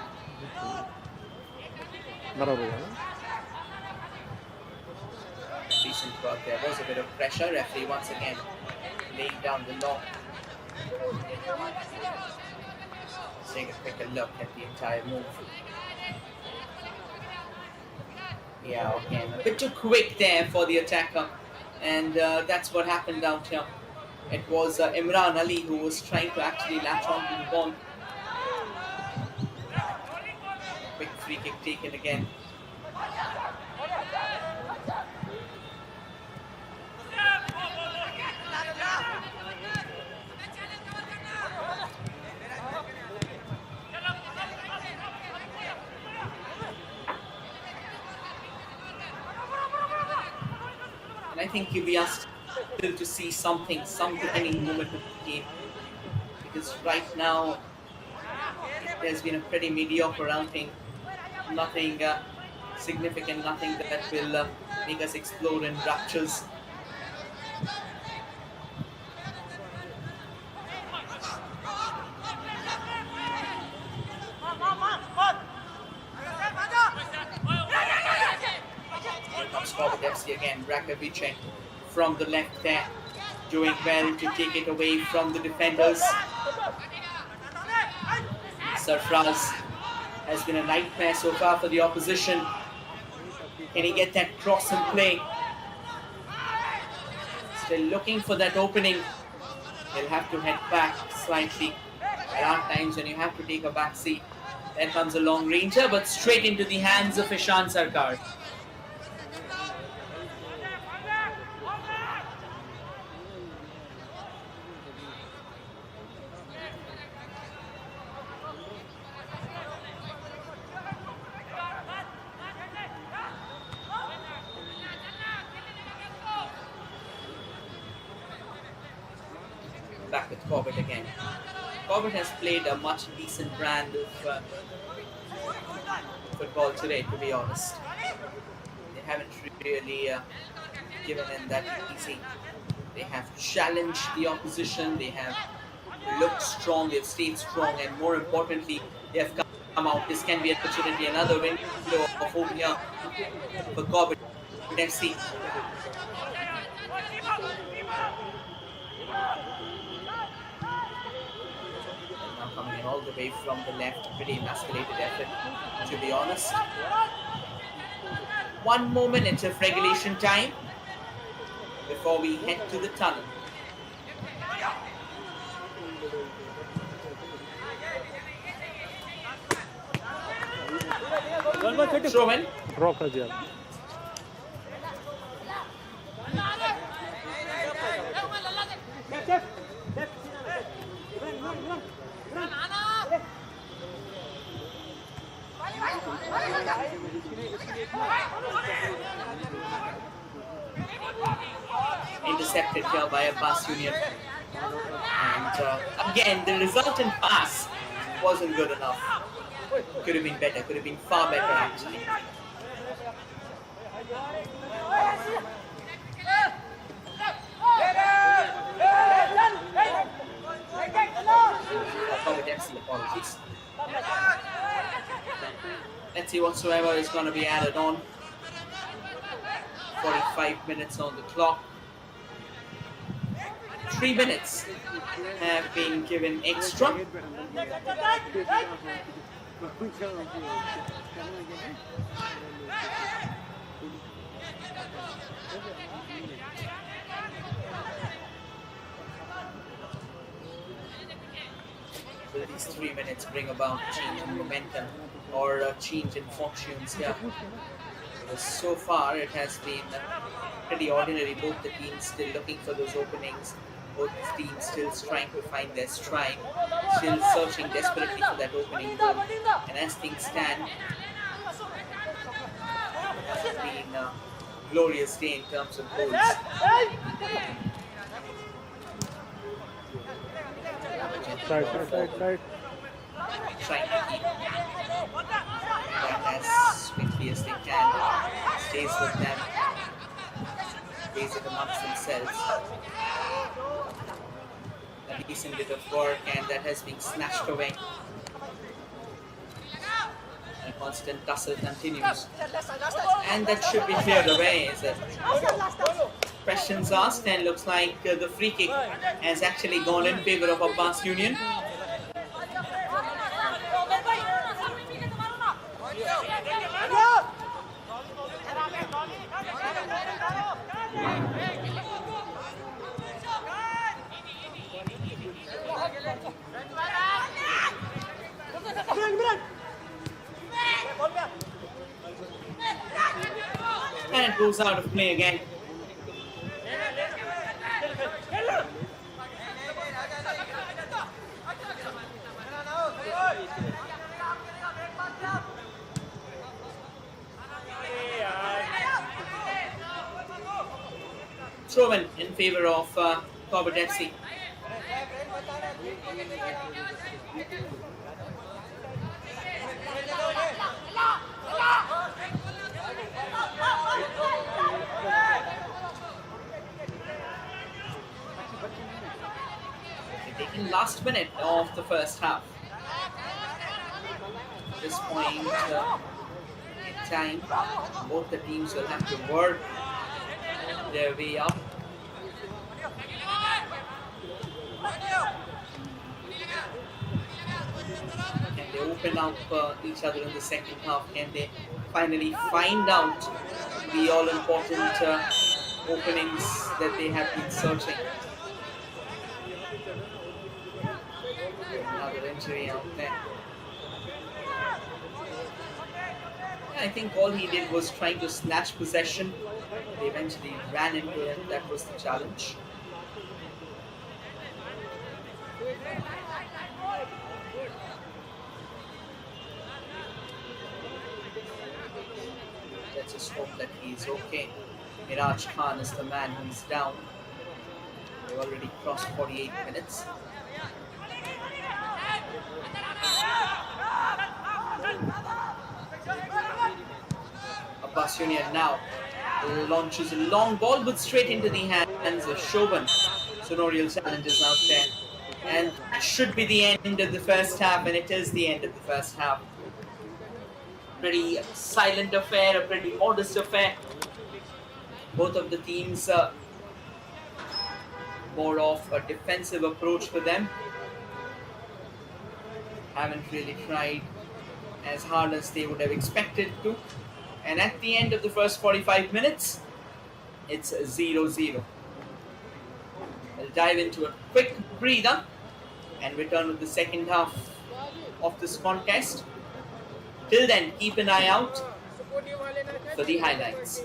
Decent work. There was a bit of pressure. Referee once again laying down the law. Let's take a quicker look at the entire move. Yeah, again, a bit too quick there for the attacker, and that's what happened out here. It was Imran Ali who was trying to actually latch on to the ball. Quick free kick taken again. And I think we are still to see some beginning movement of the game, because right now there's been a pretty mediocre outing. Nothing significant, nothing that will make us explode in raptures. Here comes Corbett FC again. Rakovic from the left there, doing well to take it away from the defenders. Sarfraz has been a nightmare so far for the opposition. Can he get that cross in play? Still looking for that opening. He'll have to head back slightly. There are times when you have to take a back seat. There comes a long ranger, but straight into the hands of Ishan Sarkar. Back with Corbett again. Corbett has played a much decent brand of football today, to be honest. They haven't really given in that easy. They have challenged the opposition, they have looked strong, they've stayed strong, and more importantly, they have come out. This can be an opportunity, another window of hope here for Corbett FC. Coming in all the way from the left, pretty emasculated effort, to be honest. 1 more minute of regulation time before we head to the tunnel. Throw in. Intercepted here by Abbas Union. And again, the resultant pass wasn't good enough. Could have been better, could have been far better actually. Corbett FC, apologies. Let's see whatsoever is going to be added on. 45 minutes on the clock. 3 minutes have been given extra. Will these 3 minutes bring about change in momentum or a change in fortunes here? Because so far it has been pretty ordinary. Both the teams still looking for those openings. Both teams still trying to find their stride. Still searching desperately for that opening goal. And as things stand, it has been a glorious day in terms of goals. Side. Trying to keep that as quickly as they can. Stays with them. plays it amongst themselves. A decent bit of work, and that has been snatched away. And a constant tussle continues. And that should be cleared away, is it? Questions asked, and looks like the free kick has actually gone in favor of Abbas Union. And it goes out of play again. Throw in favor of Corbett FC. Taking last minute of the first half. At this point in time, both the teams will have to work their way up. Can they open up each other in the second half? Can they finally find out the all-important openings that they have been searching? Another injury out there. I think all he did was trying to snatch possession. They eventually ran into him. That was the challenge. Let's just hope that he's okay. Miraj Khan is the man who's down. They've already crossed 48 minutes. Abbas Union now launches a long ball, but straight into the hands of Shoban. Sonorial challenges out there. And that should be the end of the first half, and it is the end of the first half. Pretty silent affair, a pretty modest affair. Both of the teams more of a defensive approach for them. Haven't really tried as hard as they would have expected to. And at the end of the first 45 minutes, it's 0-0. We'll dive into a quick breather and return with the second half of this contest. Till then, keep an eye out for the highlights.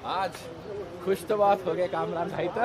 आज खुश तो बात हो गया कामरान भाई तो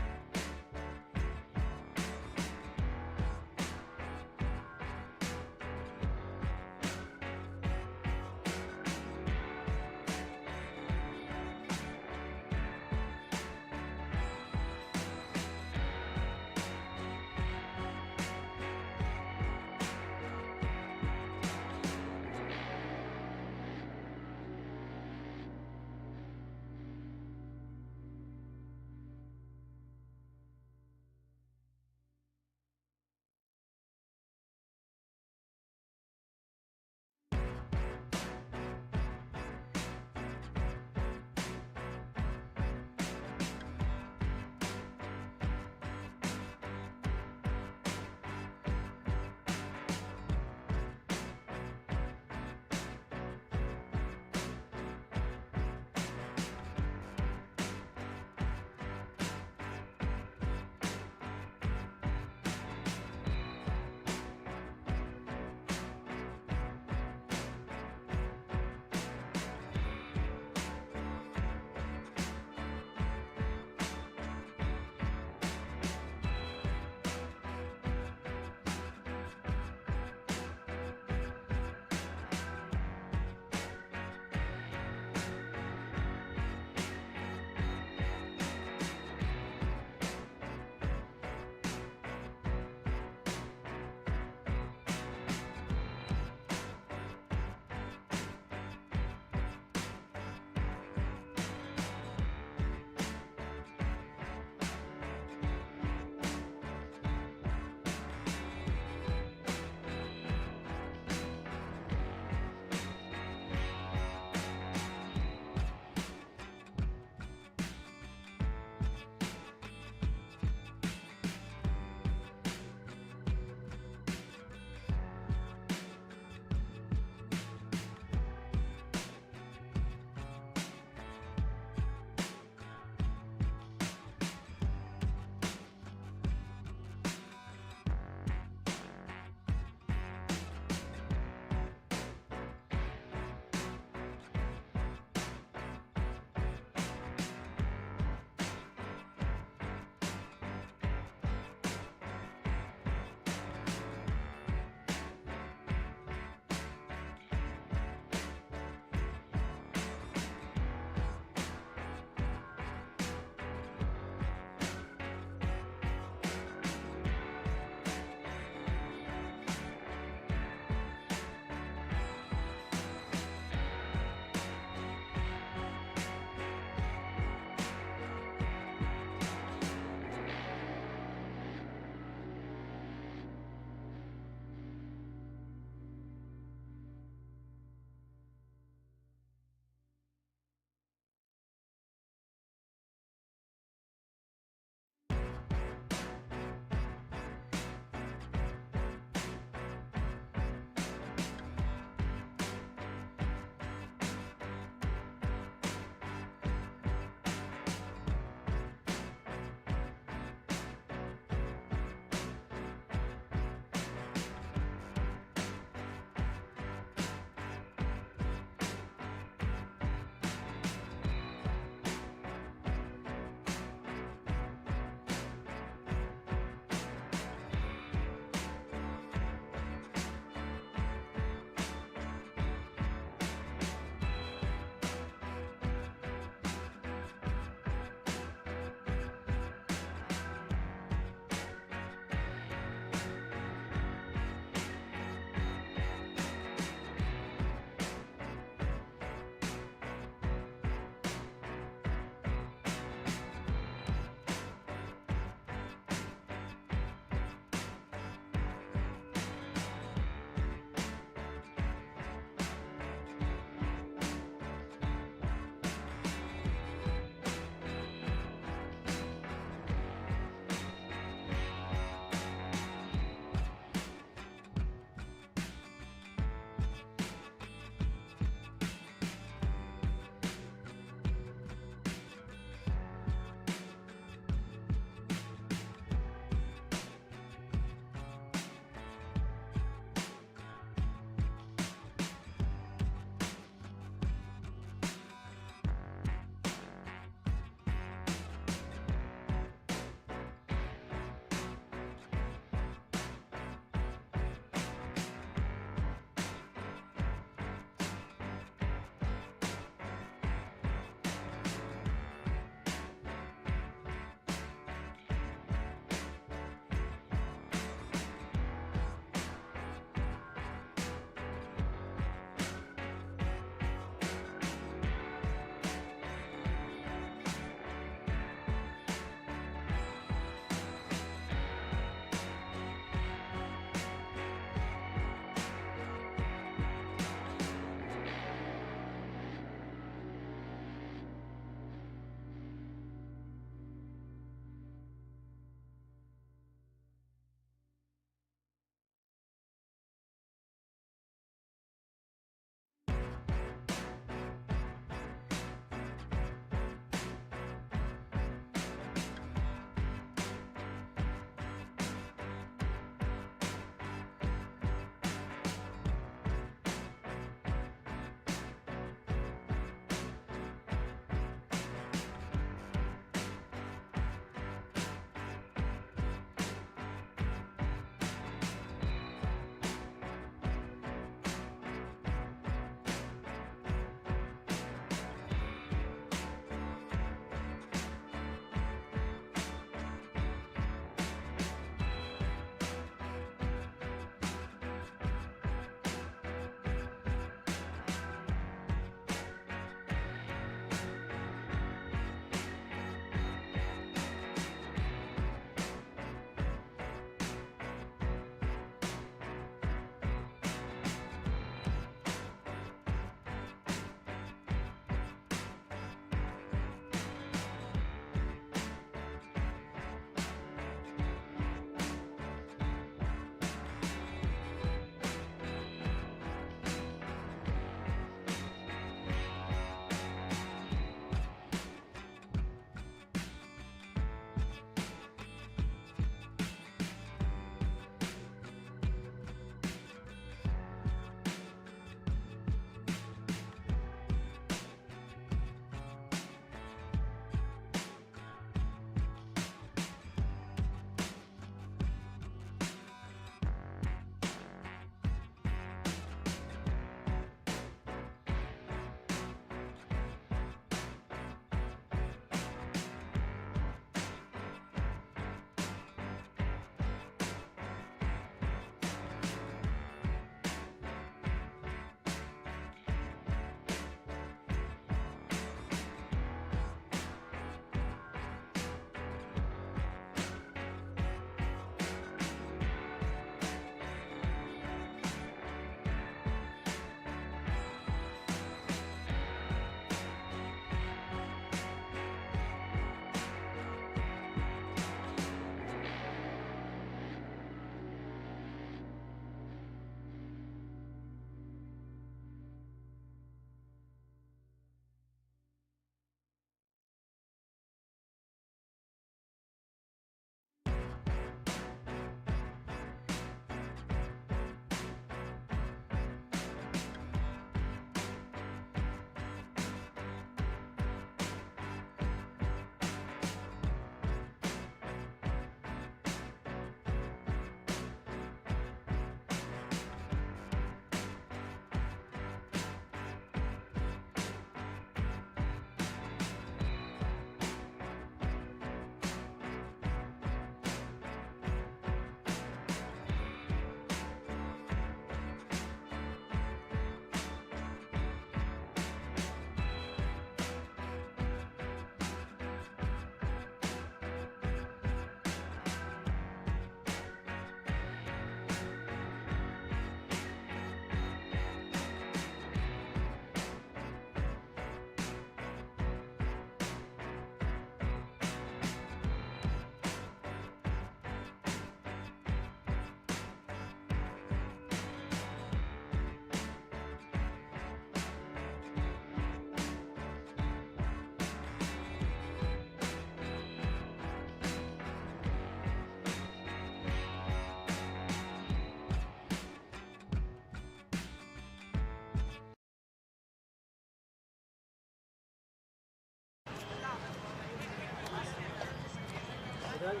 Welcome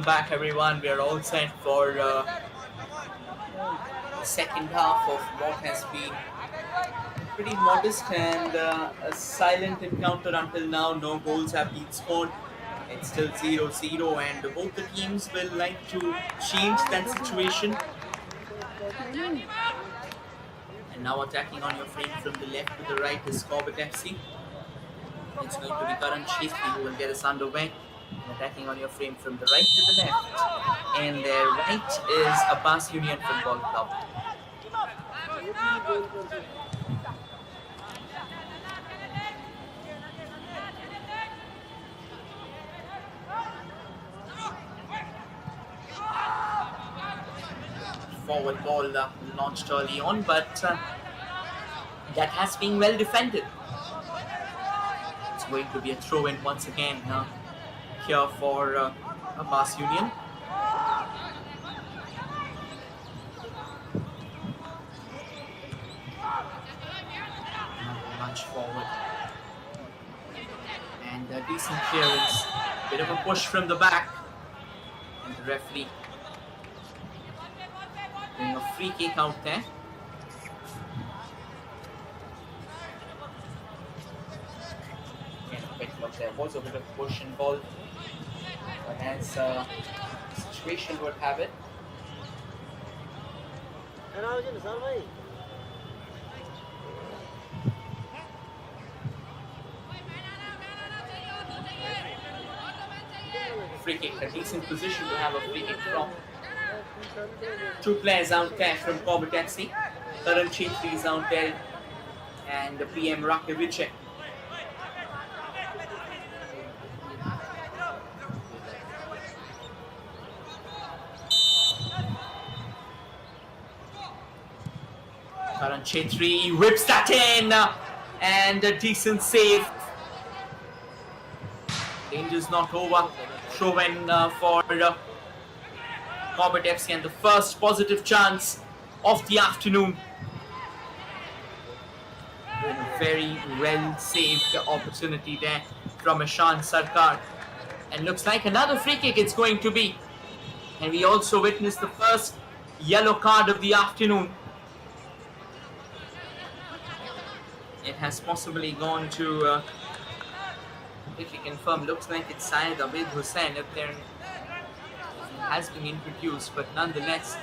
back, everyone. We are all set for the second half of what has been pretty modest and a silent encounter until now. No goals have been scored. It's still 0-0, and both the teams will like to change that situation. And now attacking on your frame from the left to the right is Corbett FC. It's going to be Karan Shefri who will get us underway. Attacking on your frame from the right to the left. And their right is Abbas Union Football Club. Forward ball launched early on, but that has been well defended. It's going to be a throw-in once again here for Abbas Union. Lunge forward. And a decent clearance. Bit of a push from the back. And the referee doing a free kick out there. There was a bit of push involved, but as the situation would have it, free kick, a decent position to have a free kick from. Two players out there from Corbett FC. Karan Shefri is out there and the PM Rakovic. Karan Shefri whips that in and a decent save. Danger's not over. Throw in for Corbett FC and the first positive chance of the afternoon. And a very well saved opportunity there from Ishan Sarkar. And looks like another free kick it's going to be. And we also witnessed the first yellow card of the afternoon. It has possibly gone to, if you confirm, looks like it's Syed Abid Hussain if there has been introduced, but nonetheless,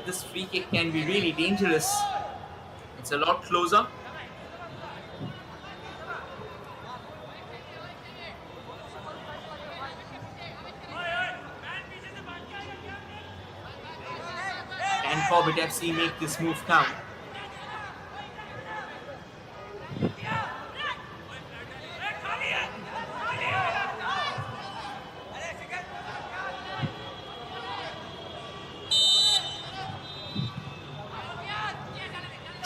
this free kick can be really dangerous. It's a lot closer. And Corbett FC make this move count.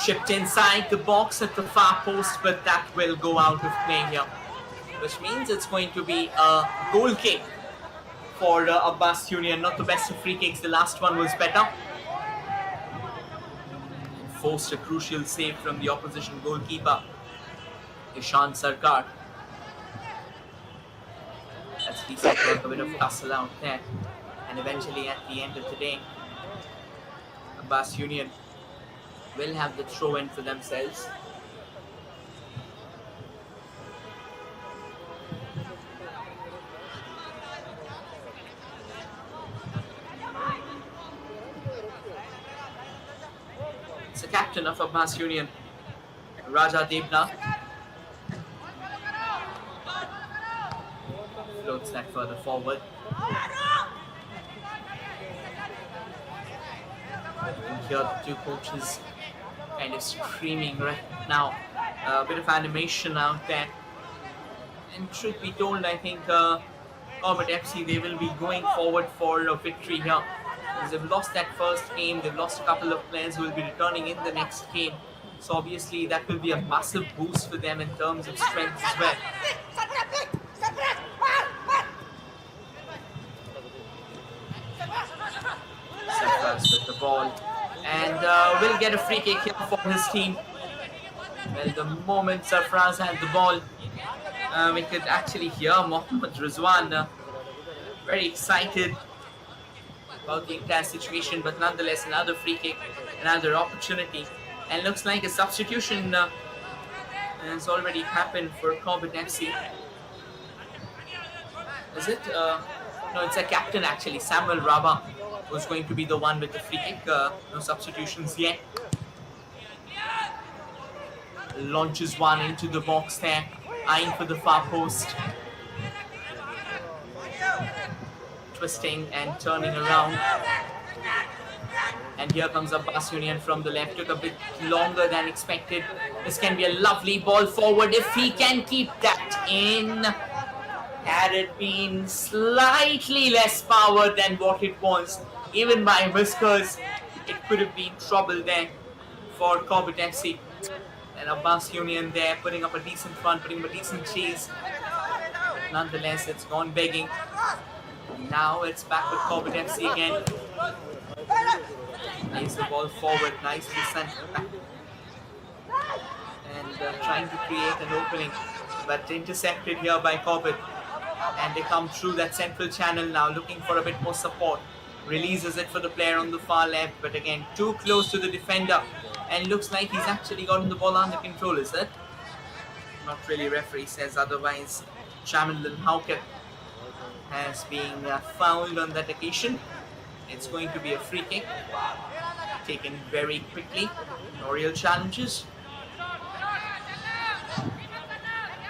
Chipped inside the box at the far post, but that will go out of play here. Which means it's going to be a goal kick for Abbas Union. Not the best of free kicks, the last one was better. And forced a crucial save from the opposition goalkeeper, Ishan Sarkar. That's decent work, a bit of tussle out there. And eventually at the end of the day, Abbas Union will have the throw-in for themselves. It's the captain of Abbas Union, Raja Devna. Floats that further forward. And here the two coaches kind of screaming right now. A bit of animation out there. And truth be told, I think Corbett FC, they will be going forward for a victory here. Because they've lost that first game, they've lost a couple of players who will be returning in the next game. So obviously that will be a massive boost for them in terms of strength as well. will get a free kick here for his team. Well, the moment Sarfraz had the ball, we could actually hear Mohammad Rizwan very excited about the entire situation, but nonetheless another free kick, another opportunity, and looks like a substitution has already happened for Corbett FC. Is it? No, it's a captain actually, Samuel Raba, who's going to be the one with the free kick. No substitutions yet. Launches one into the box there, eyeing for the far post. Twisting and turning around. And here comes Abbas Union from the left. Took a bit longer than expected. This can be a lovely ball forward if he can keep that in. Had it been slightly less power than what it was, even by whiskers, it could have been trouble there for Corbett FC. And Abbas Union there putting up a decent run, putting up a decent chase. Nonetheless, it's gone begging. Now it's back with Corbett FC again. Plays the ball forward, nicely sent back. And trying to create an opening, but intercepted here by Corbett. And they come through that central channel now, looking for a bit more support. Releases it for the player on the far left, but again, too close to the defender. And looks like he's actually gotten the ball under control, is it? Not really, referee says otherwise. Chamberlain Hauke has been fouled on that occasion. It's going to be a free kick. Taken very quickly. No real challenges.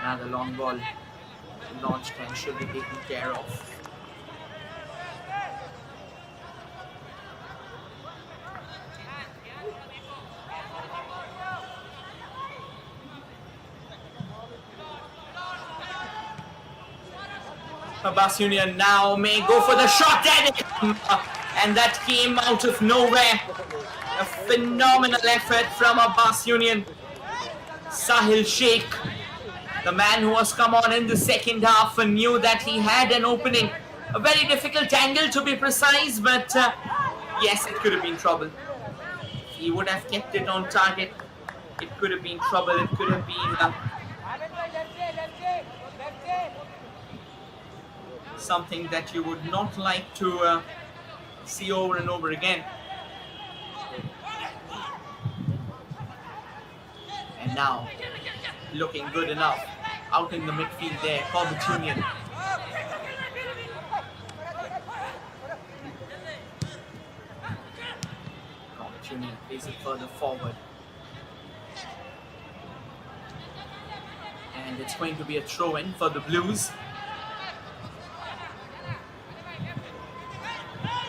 Another long ball launched and should be taken care of. Abbas Union now may go for the shot, and that came out of nowhere. A phenomenal effort from Abbas Union. Sahil Sheikh, the man who has come on in the second half and knew that he had an opening. A very difficult angle to be precise, but yes, it could have been trouble. If he would have kept it on target, it could have been trouble. It could have been something that you would not like to see over and over again. And now, looking good enough out in the midfield there, Corbett Union. Corbett Union plays it further forward. And it's going to be a throw-in for the Blues.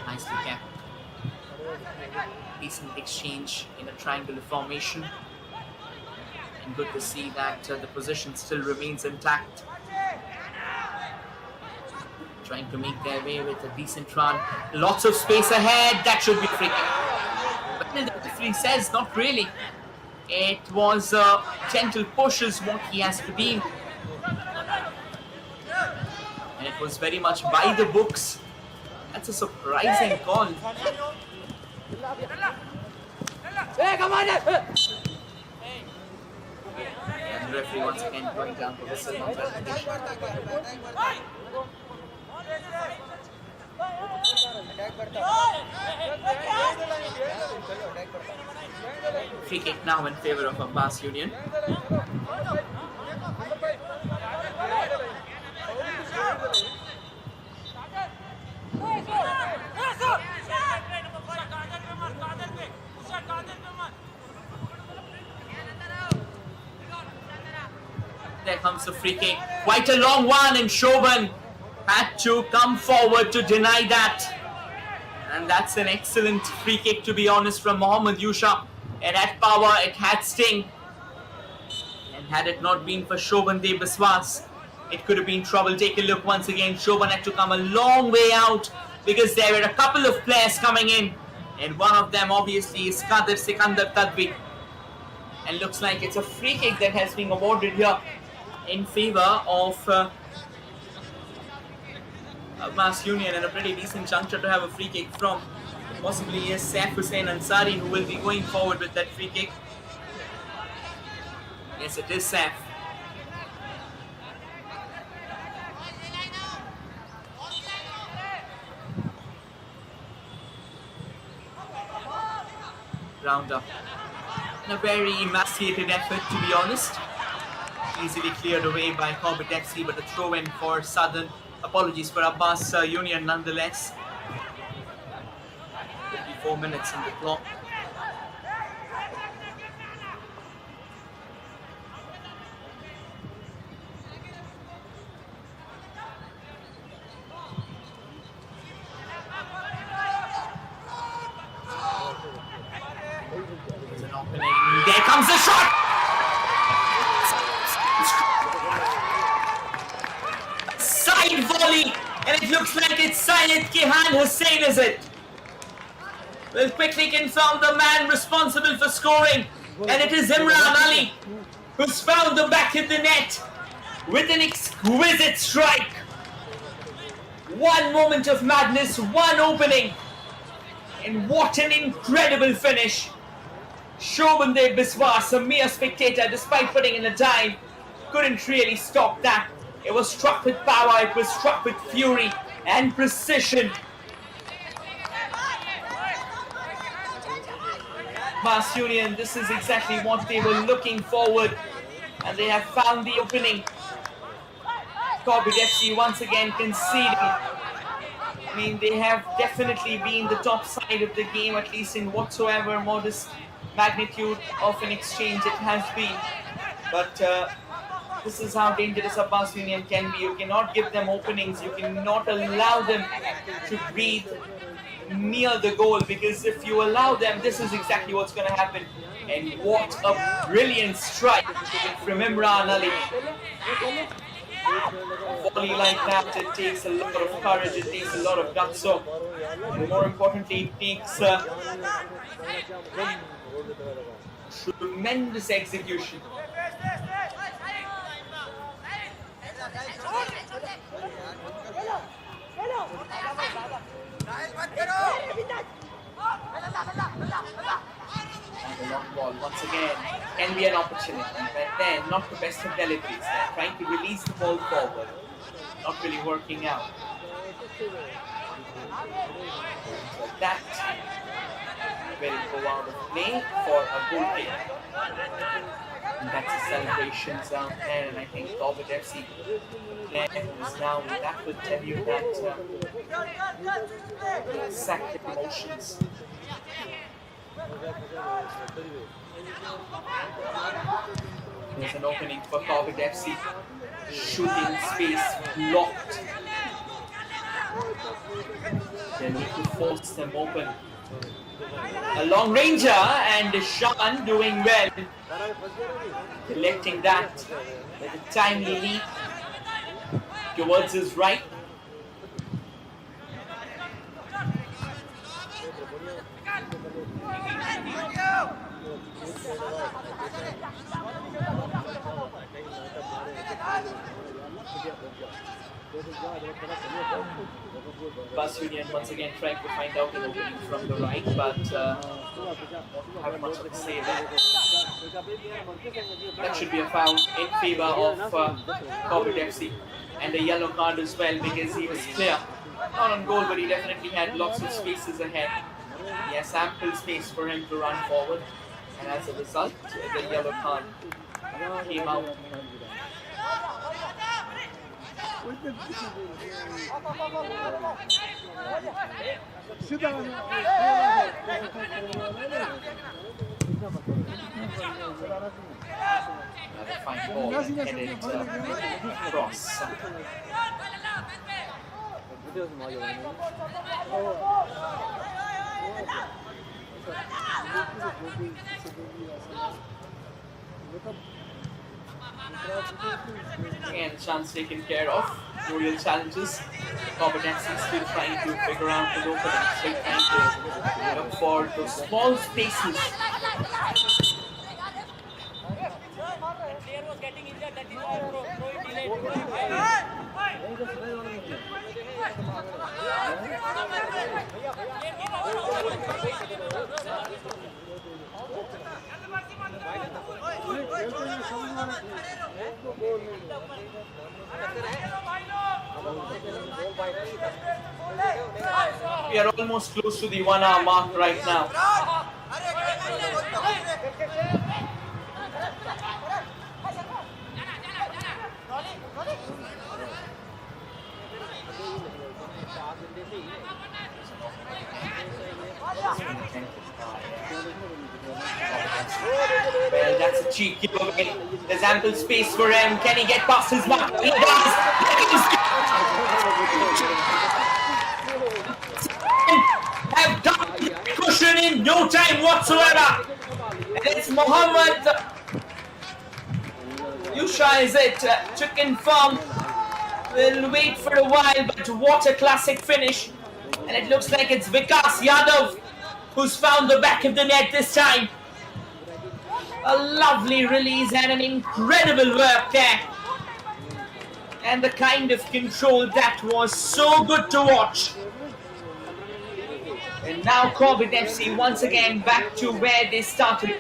Nicely kept. Decent exchange in a triangular formation. And good to see that the position still remains intact. Trying to make their way with a decent run. Lots of space ahead. That should be free kick. But the referee says not really. It was a gentle push is what he has to deem. And it was very much by the books. That's a surprising call. Hey, come on! And the referee once again going down for whistle on that occasion. Free kick now in favour of Abbas Union. There comes the free kick. Quite a long one, and Shoban had to come forward to deny that. And that's an excellent free kick, to be honest, from Mohammad Yusha. It had power, it had sting. And had it not been for Shoban De Biswas, it could have been trouble. Take a look once again. Shoban had to come a long way out because there were a couple of players coming in. And one of them obviously is Qadir Sikandar Tadwi. And looks like it's a free kick that has been awarded here in favour of Abbas Union, and a pretty decent juncture to have a free kick from Possibly is Saif Hussain Ansari who will be going forward with that free kick. Yes, it is Saif. Round up. And a very emaciated effort, to be honest. Easily cleared away by Corbett FC, but a throw-in for Southern. Apologies for Abbas Union nonetheless. 54 minutes in the clock. There's an opening. There comes the shot! Side volley! And it looks like it's Syed Kihan Hussain, is it? We'll quickly confirm the man responsible for scoring. And it is Imran Ali, who's found the back of the net with an exquisite strike. One moment of madness, one opening. And what an incredible finish. Shobhandev Biswas, a mere spectator, despite putting in the time, couldn't really stop that. It was struck with power, it was struck with fury and precision. Abbas Union, this is exactly what they were looking forward, and they have found the opening. Corbett FC once again conceding. I mean, they have definitely been the top side of the game, at least in whatsoever modest magnitude of an exchange it has been. But this is how dangerous Abbas Union can be. You cannot give them openings. You cannot allow them to breathe near the goal, because if you allow them, this is exactly what's going to happen. And what a brilliant strike from Imran Ali. A volley like that, it takes a lot of courage, it takes a lot of guts. So, more importantly, it takes tremendous execution. And the long ball once again can be an opportunity, but then not the best of deliveries. They're trying to release the ball forward, not really working out. So that will go out of play for a goal kick. And that's the celebrations out there, and I think Corbett FC is now, that would tell you that sacked emotions. There's an opening for Corbett FC. Shooting space blocked. They need to force them open. A long ranger, and Shan doing well. Collecting that with a timely leap towards his right. Abbas Union once again trying to find out an opening from the right, but won't have much to say there. That should be a foul in favor of Corbett FC, and a yellow card as well, because he was clear. Not on goal, but he definitely had lots of spaces ahead. He has ample space for him to run forward, and as a result, the yellow card came out. Another fine ball headed across. Again, chance taken care of. No real challenges. Corbett FC still trying to figure out the opening, still trying to look for those small spaces. We are almost close to the 1 hour mark right now. Well, that's a cheeky away. There's ample space for him. Can he get past his mark? He does. Have done cushion in no time whatsoever. And it's Mohammed Yusha, is it, to confirm. We'll wait for a while, but what a classic finish. And it looks like it's Vikas Yadav who's found the back of the net this time. A lovely release and an incredible work there. And the kind of control that was so good to watch. And now Corbett FC once again back to where they started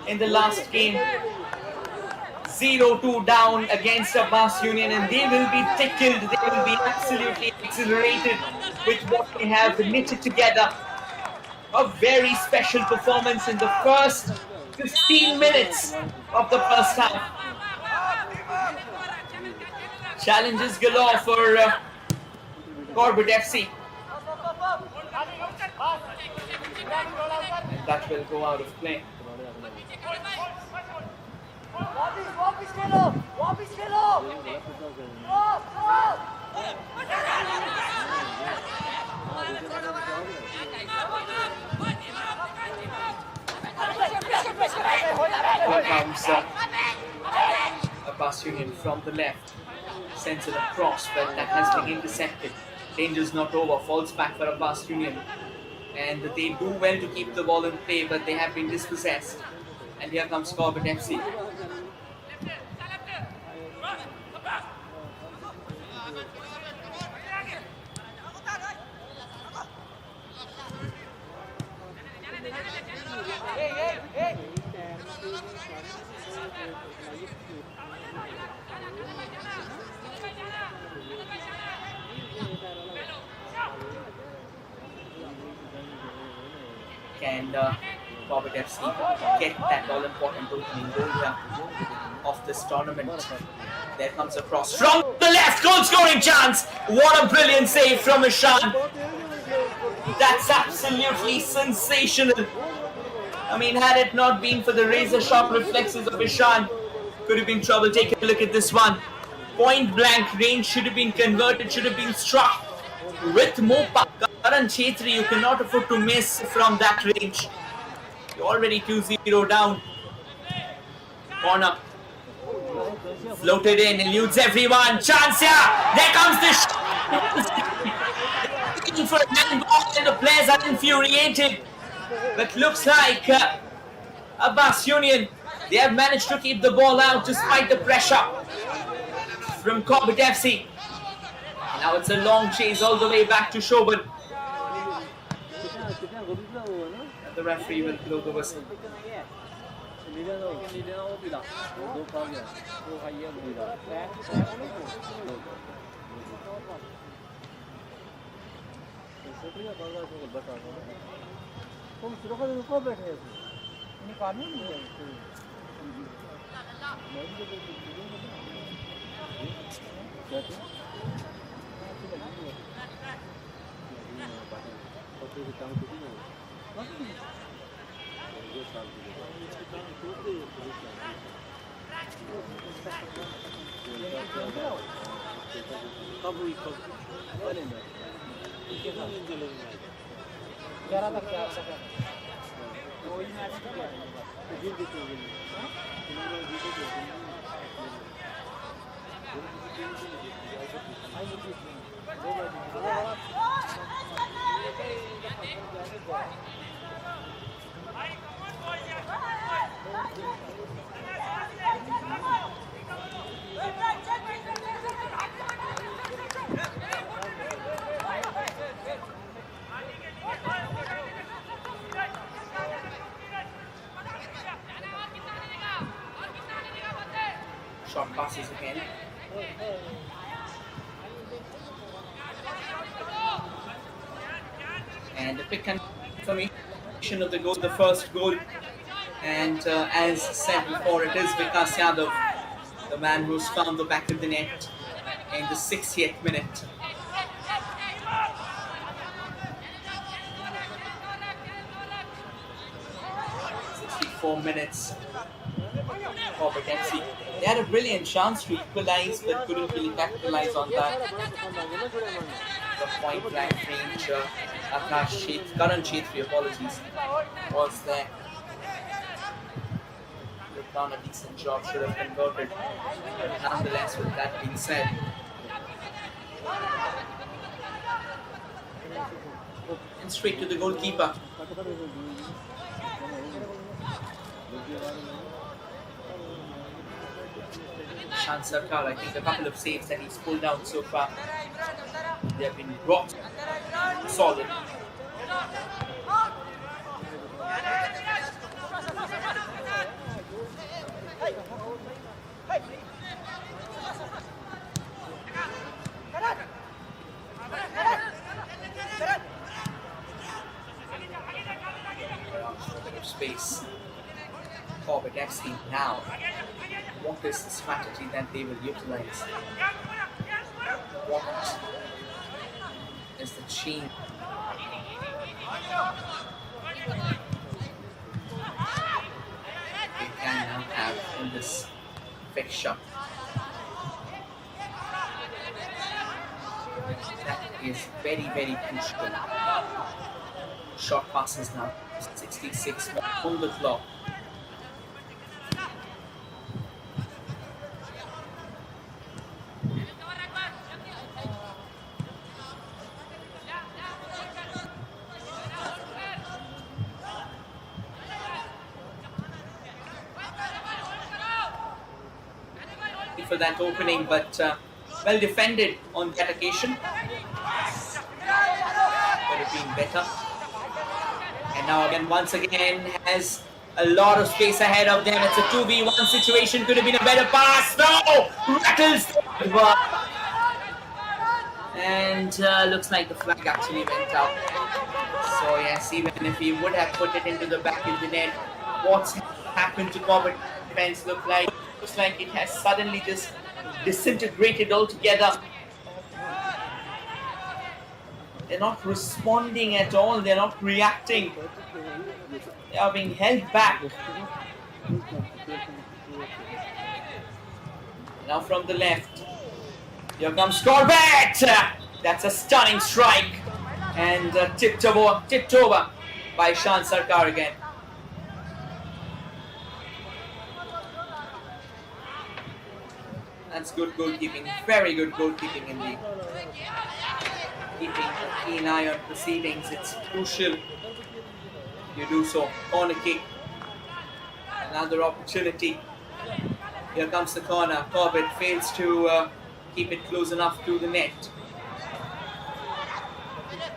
in the last game. 0-2 down against Abbas Union, and they will be tickled, they will be absolutely exhilarated with what they have knitted together. A very special performance in the first 15 minutes of the first half. Challenges galore for Corbett FC. And that will go out of play. Here comes Abbas Union from the left. Sends it across, but that has been intercepted. Danger's not over. Falls back for Abbas Union. And they do well to keep the ball in play, but they have been dispossessed. And here comes Corbett FC. Can Corbett FC get that all-important opening goal here of this tournament? There comes a cross from the left, goal-scoring chance! What a brilliant save from Ishan! That's absolutely sensational. I mean, had it not been for the razor-sharp reflexes of Ishan, could have been trouble. Take a look at this one. Point-blank range should have been converted, should have been struck with more power. Karan Chetri, you cannot afford to miss from that range. You're already 2-0 down. Corner. Floated in, eludes everyone. Chance here. There comes the shot. Looking for a handball and the players are infuriated. But looks like Abbas Union, they have managed to keep the ball out despite the pressure from Corbett FC. Now it's a long chase all the way back to Shobhan. And the referee will blow the whistle. passes again. And a quick confirmation of the goal, the first goal. And as said before, it is Vikas Yadav, the man who's found the back of the net in the 60th minute. 64 minutes. Corbett FC. They had a brilliant chance to equalize, but couldn't really capitalize on that. The point blank range, Karan Chetri, apologies, was there. They've done a decent job, should have converted. But nonetheless, with that being said, and straight to the goalkeeper. Shan Sarkar, I think a couple of saves that he's pulled down so far, they have been rock solid. Space. Corbett FC now. What is the strategy that they will utilize? What is the change? They can now have in this fixture. That is very, very crucial. Short passes now. 66 on the clock. For that opening, but well defended on that occasion. Could have been better. And now again, once again, has a lot of space ahead of them. It's a 2v1 situation. Could have been a better pass. No! Rattles! And looks like the flag actually went out. So yes, even if he would have put it into the back of the net, what's happened to Corbett defense looks like it has suddenly just disintegrated altogether. They're not responding at all. They're not reacting. They are being held back. Now from the left. Here comes Corbett. That's a stunning strike. And tipped over by Shan Sarkar again. That's good goalkeeping. Very good goalkeeping indeed. Keeping a keen eye on proceedings. It's crucial you do so. Corner kick. Another opportunity. Here comes the corner. Corbett fails to keep it close enough to the net.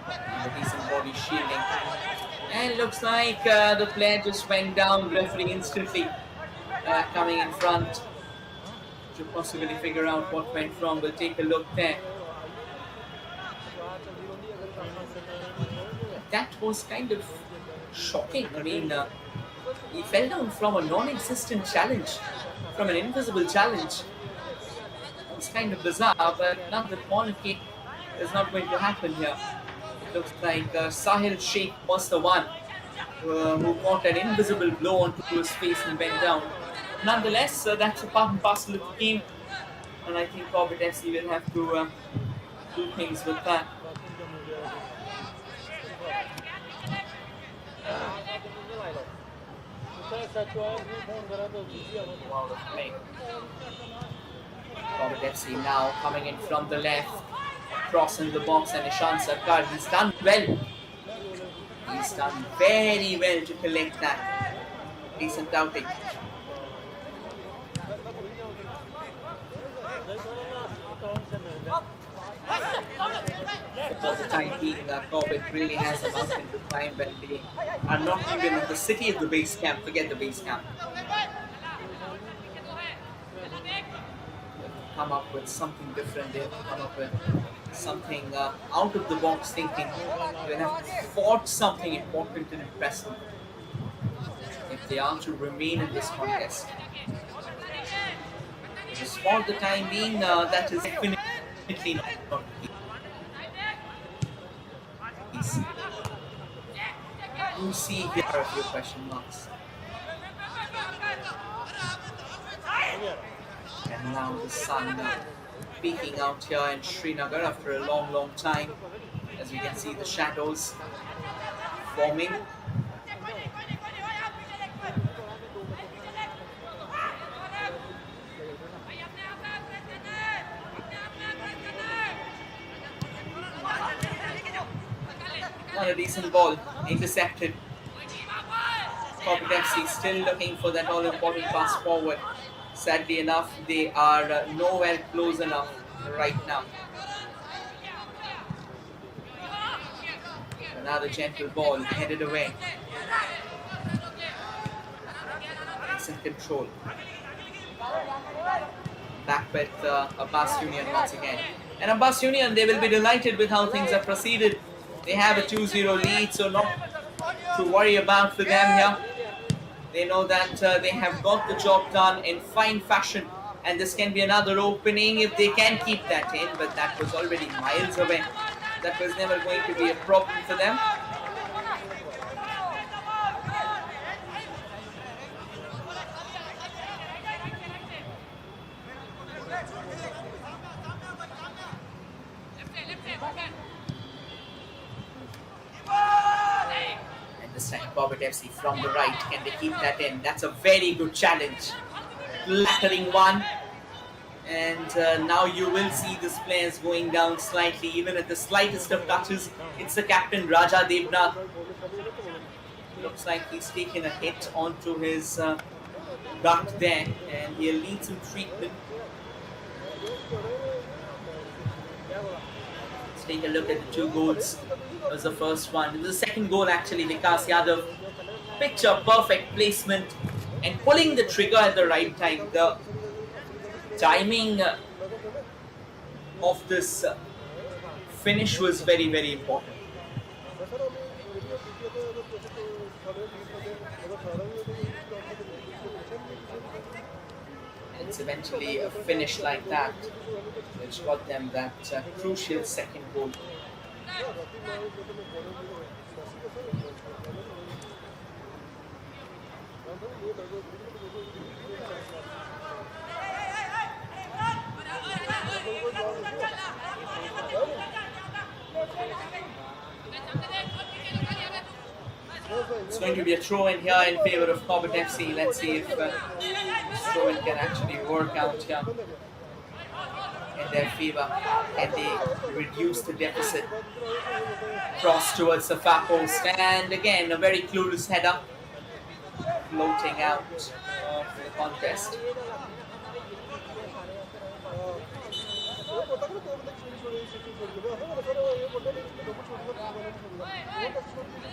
And a decent body shielding. And looks like the player just went down. Referee instantly coming in front to possibly figure out what went wrong. We'll take a look there. That was kind of shocking. I mean, he fell down from a non-existent challenge, from an invisible challenge. It's kind of bizarre, but now the corner kick is not going to happen here. It looks like Sahil Sheikh was the one who caught an invisible blow onto his face and went down. Nonetheless, that's a part and parcel of the game, and I think Corbett FC will have to do things with that. Out of play. Corbett FC now coming in from the left, crossing the box, and Ishan Sarkar, he's done well. He's done very well to collect that. Decent outing. For the time being, Corbett really has a mountain to climb when they are not even in the city of the base camp. Forget the base camp. come up with something different. They have to come up with something out of the box thinking. They have fought something important and impressive if they are to remain in this contest. Just for the time being, that is definitely not the case. You see here a few question marks. And now the sun peeking out here in Srinagar after a long time. As we can see the shadows forming. Not a decent ball, intercepted. Corbett FC still looking for that all-important pass forward. Sadly enough, they are nowhere close enough right now. Another gentle ball headed away. Excellent control. Back with Abbas Union once again. And Abbas Union, they will be delighted with how things have proceeded. They have a 2-0 lead, so not to worry about for them here. They know that they have got the job done in fine fashion, and this can be another opening if they can keep that in, but that was already miles away. That was never going to be a problem for them. This time Corbett FC from the right, can they keep that in? That's a very good challenge. Flattering one. And now you will see this players going down slightly, even at the slightest of touches. It's the captain Raja Devnath. Looks like he's taken a hit onto his gut there, and he'll need some treatment. Let's take a look at the two goals. That was the first one. The second goal actually, Vikas Yadav. Picture perfect placement and pulling the trigger at the right time. The timing of this finish was very important. And it's eventually a finish like that which got them that crucial second goal. It's going to be a throw-in here in favour of Corbett FC. Let's see if this throw-in can actually work out here in their favour. Can they reduce the deficit? Cross towards the far post, and again a very clueless header floating out for the contest.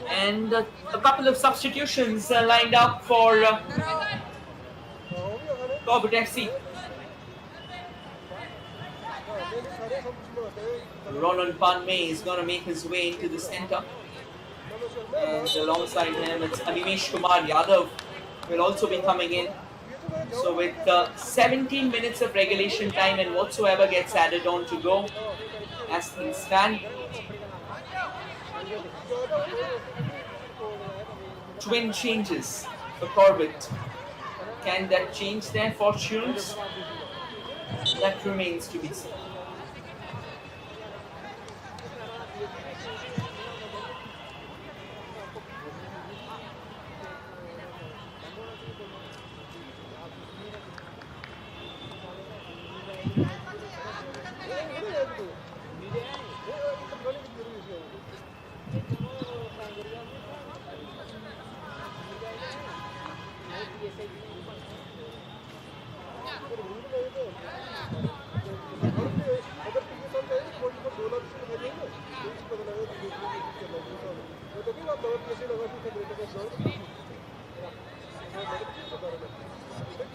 And a couple of substitutions lined up for Corbett FC. Ronan Panme is going to make his way into the centre. And alongside him, it's Animesh Kumar Yadav will also be coming in. So with 17 minutes of regulation time and whatsoever gets added on to go as things stand. Twin changes for Corbett. Can that change their fortunes? That remains to be seen.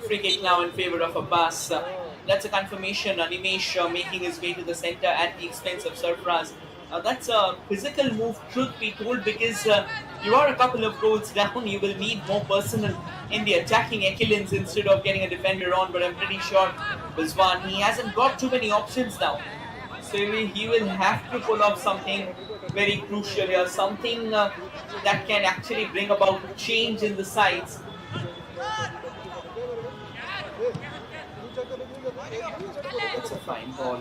Free kick now in favour of Abbas. That's a confirmation. Animesh making his way to the center at the expense of Sarfraz. That's a physical move, truth be told, because you are a couple of goals down. You will need more personnel in the attacking echelons instead of getting a defender on. But I'm pretty sure Bizwan, he hasn't got too many options now. So he will have to pull off something very crucial here, something that can actually bring about change in the sides. It's a fine ball,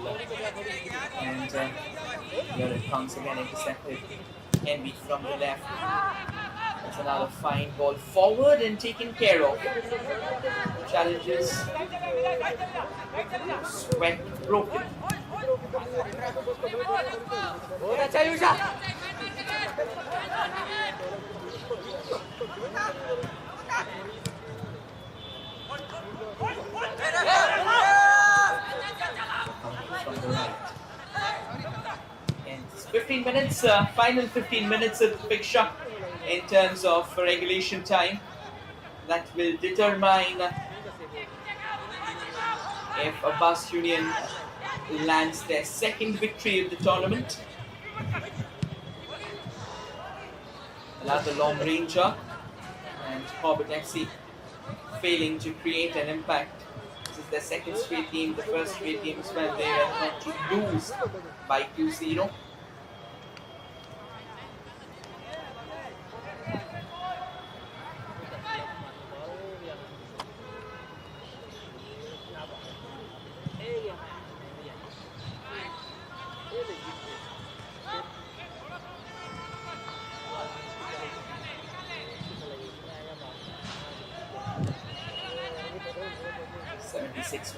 and here it comes again, intercepted. Envy from the left. It's another fine ball forward and taken care of. Challenges. Sweat broken. From the right. And 15 minutes, final 15 minutes of the fixture in terms of regulation time. That will determine if Abbas Union lands their second victory of the tournament. Another long ranger, and Corbett FC failing to create an impact. This is their second straight game. The first straight game is when they were meant to lose by 2-0.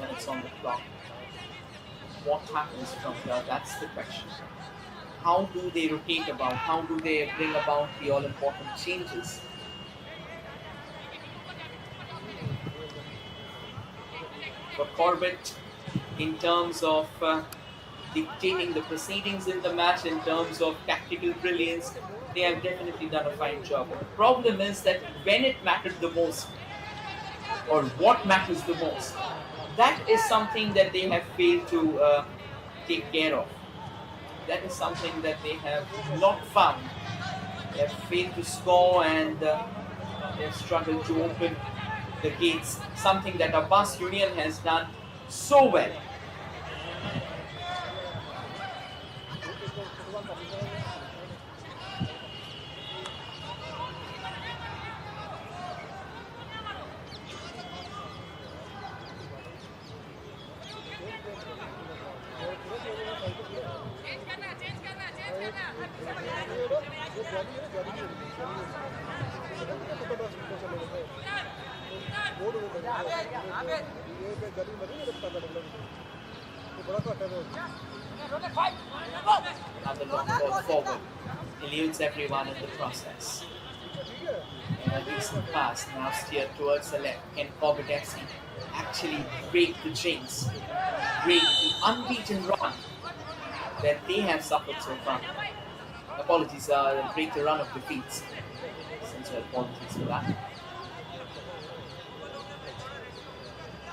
Minutes on the clock. What happens from here? That's the question. How do they rotate about? How do they bring about the all-important changes? For Corbett, in terms of dictating the proceedings in the match, in terms of tactical brilliance, they have definitely done a fine job. The problem is that when it mattered the most, or what matters the most, that is something that they have failed to take care of. That is something that they have not found. They have failed to score, and they have struggled to open the gates. Something that Abbas Union has done so well. Another long ball forward, eludes everyone in the process. And a decent pass now steered towards the left. Can Corbett FC actually break the jinx, break the unbeaten run that they have suffered so far? Apologies, break the run of defeats. Sincere apologies for that.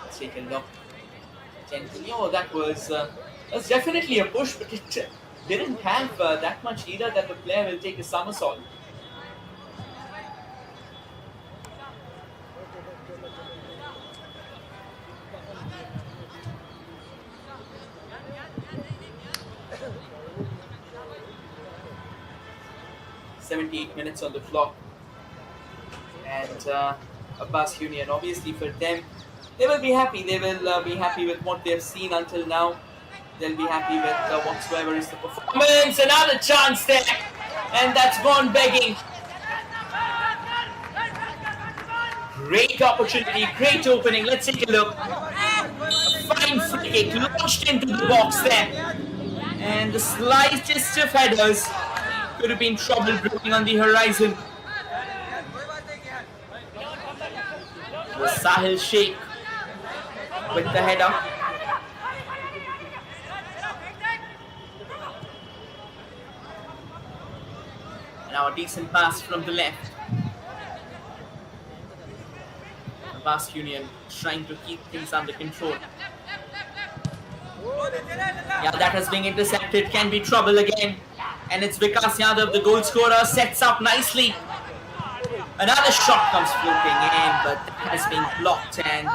Let's take a look. Gently. Oh, that was definitely a push, but it didn't have that much either that the player will take a somersault. "78 minutes on the clock," and Abbas Union, obviously for them, they will be happy. They will be happy with what they've seen until now. They'll be happy with whatsoever is the performance. Another chance there, and that's gone begging. Great opportunity, great opening. Let's take a look. A fine free kick launched into the box there, and the slightest of headers could have been trouble brewing on the horizon. It was Sahil Sheikh with the header. Now a decent pass from the left. Abbas Union trying to keep things under control. Yeah, that has been intercepted. Can be trouble again. And it's Vikas Yadav, the goal scorer, sets up nicely. Another shot comes floating in, but that has been blocked, and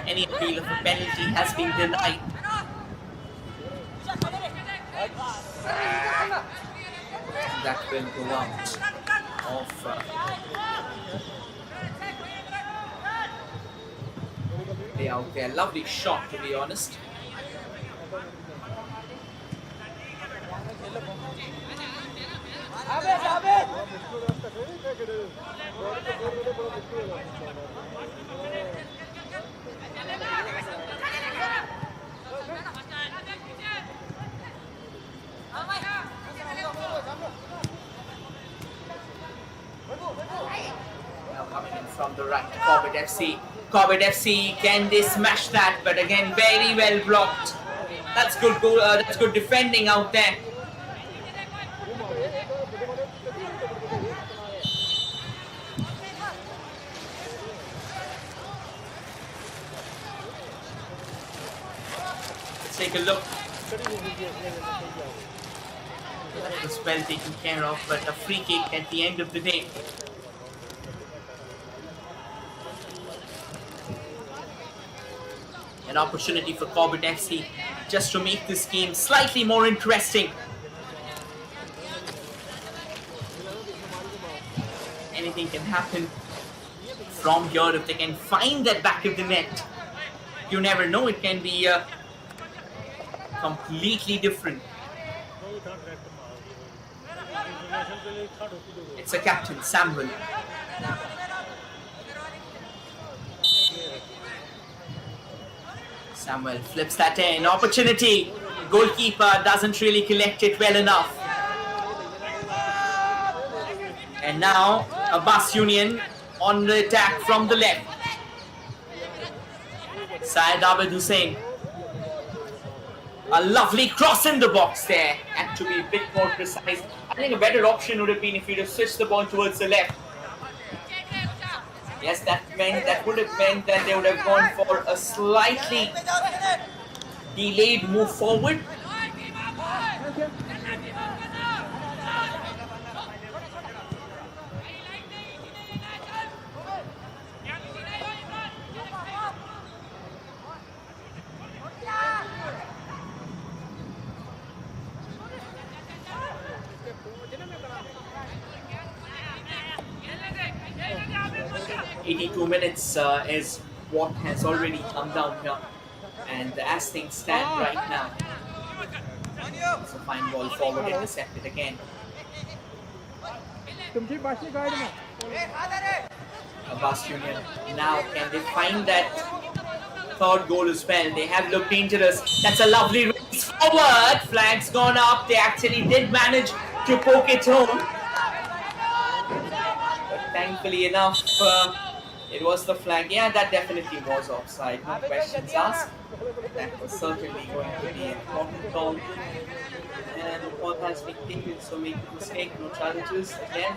any appeal of a penalty has been denied. That will go out of play out there. Lovely shot, to be honest. Now coming in from the right, Corbett FC. Corbett FC, can they smash that? But again, very well blocked. That's good goal. That's good defending out there. Let's take a look. That was well taken care of, but a free kick at the end of the day. An opportunity for Corbett FC just to make this game slightly more interesting. Anything can happen from here if they can find that back of the net. You never know, it can be completely different. It's a captain, Samuel. Samuel flips that in. Opportunity. Goalkeeper doesn't really collect it well enough. And now Abbas Union on the attack from the left. Syed Abid Hussain. A lovely cross in the box there. Had to be a bit more precise. I think a better option would have been if he'd have switched the ball towards the left. Yes, that would have meant that they would have gone for a slightly delayed move forward. "82 minutes is what has already come down here, and as things stand right now, it's a fine ball forward, intercepted again. Abbas Union, now can they find that third goal as well? They have looked dangerous. That's a lovely race forward. Flag's gone up. They actually did manage to poke it home, but thankfully enough, it was the flag. Yeah, that definitely was offside. No questions asked. That was certainly going to be an important call. And the ball has been taken, so make a mistake. No challenges again.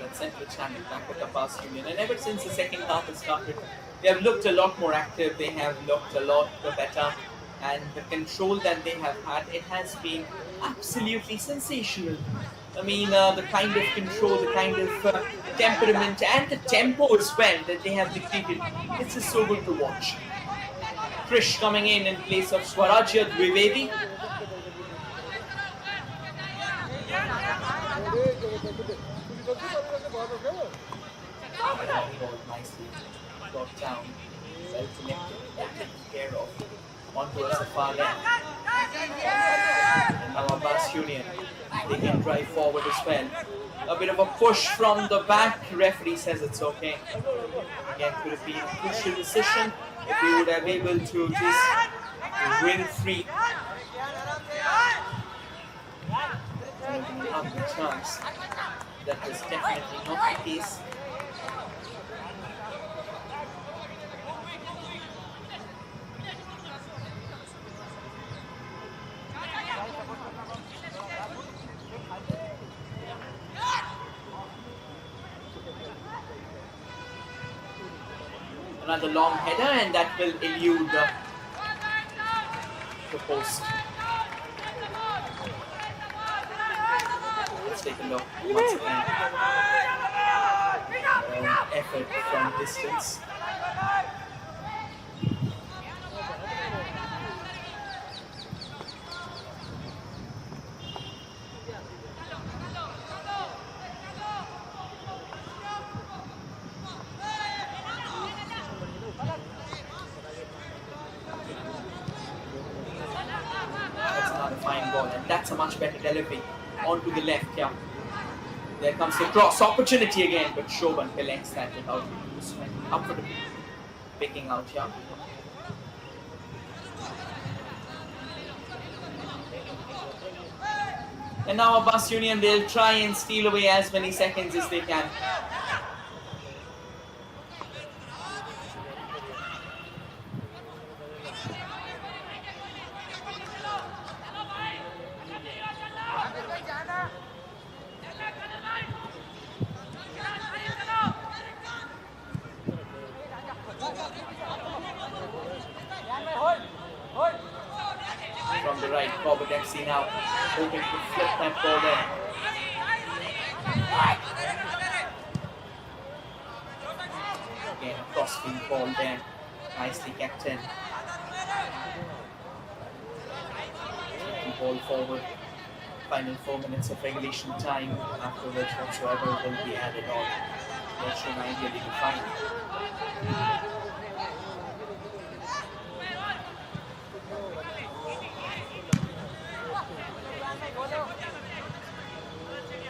That central channel back with Abbas Union, and ever since the second half has started, they have looked a lot more active. They have looked a lot better, and the control that they have had, it has been absolutely sensational. I mean, the kind of control, the kind of temperament, and the tempo as well that they have dictated. It's just so good to watch. Krish coming in place of Swarajya Dwivedi. Nicely got down, well connected, taken care of. On towards the far left. And now Abbas Union, they can drive forward as well. A bit of a push from the back. Referee says it's okay. Again, could have been a crucial decision if we would have been able to just win free. Have the chance. That was definitely not the case. another long header, and that will elude the post. Let's take a look once again. Effort from distance. That's another fine ball, and that's a much better delivery onto the left. Yeah, there comes the cross opportunity again, but Shoban collects that without up for the picking out. Yeah. And now Abbas Union, they'll try and steal away as many seconds as they can. From the right, Corbett FC now hoping to flip that ball there. Again, a crossfield ball there, nicely kept in. Taking ball forward. Final 4 minutes of regulation time, after which whatsoever will be added on. That should ideally be fine.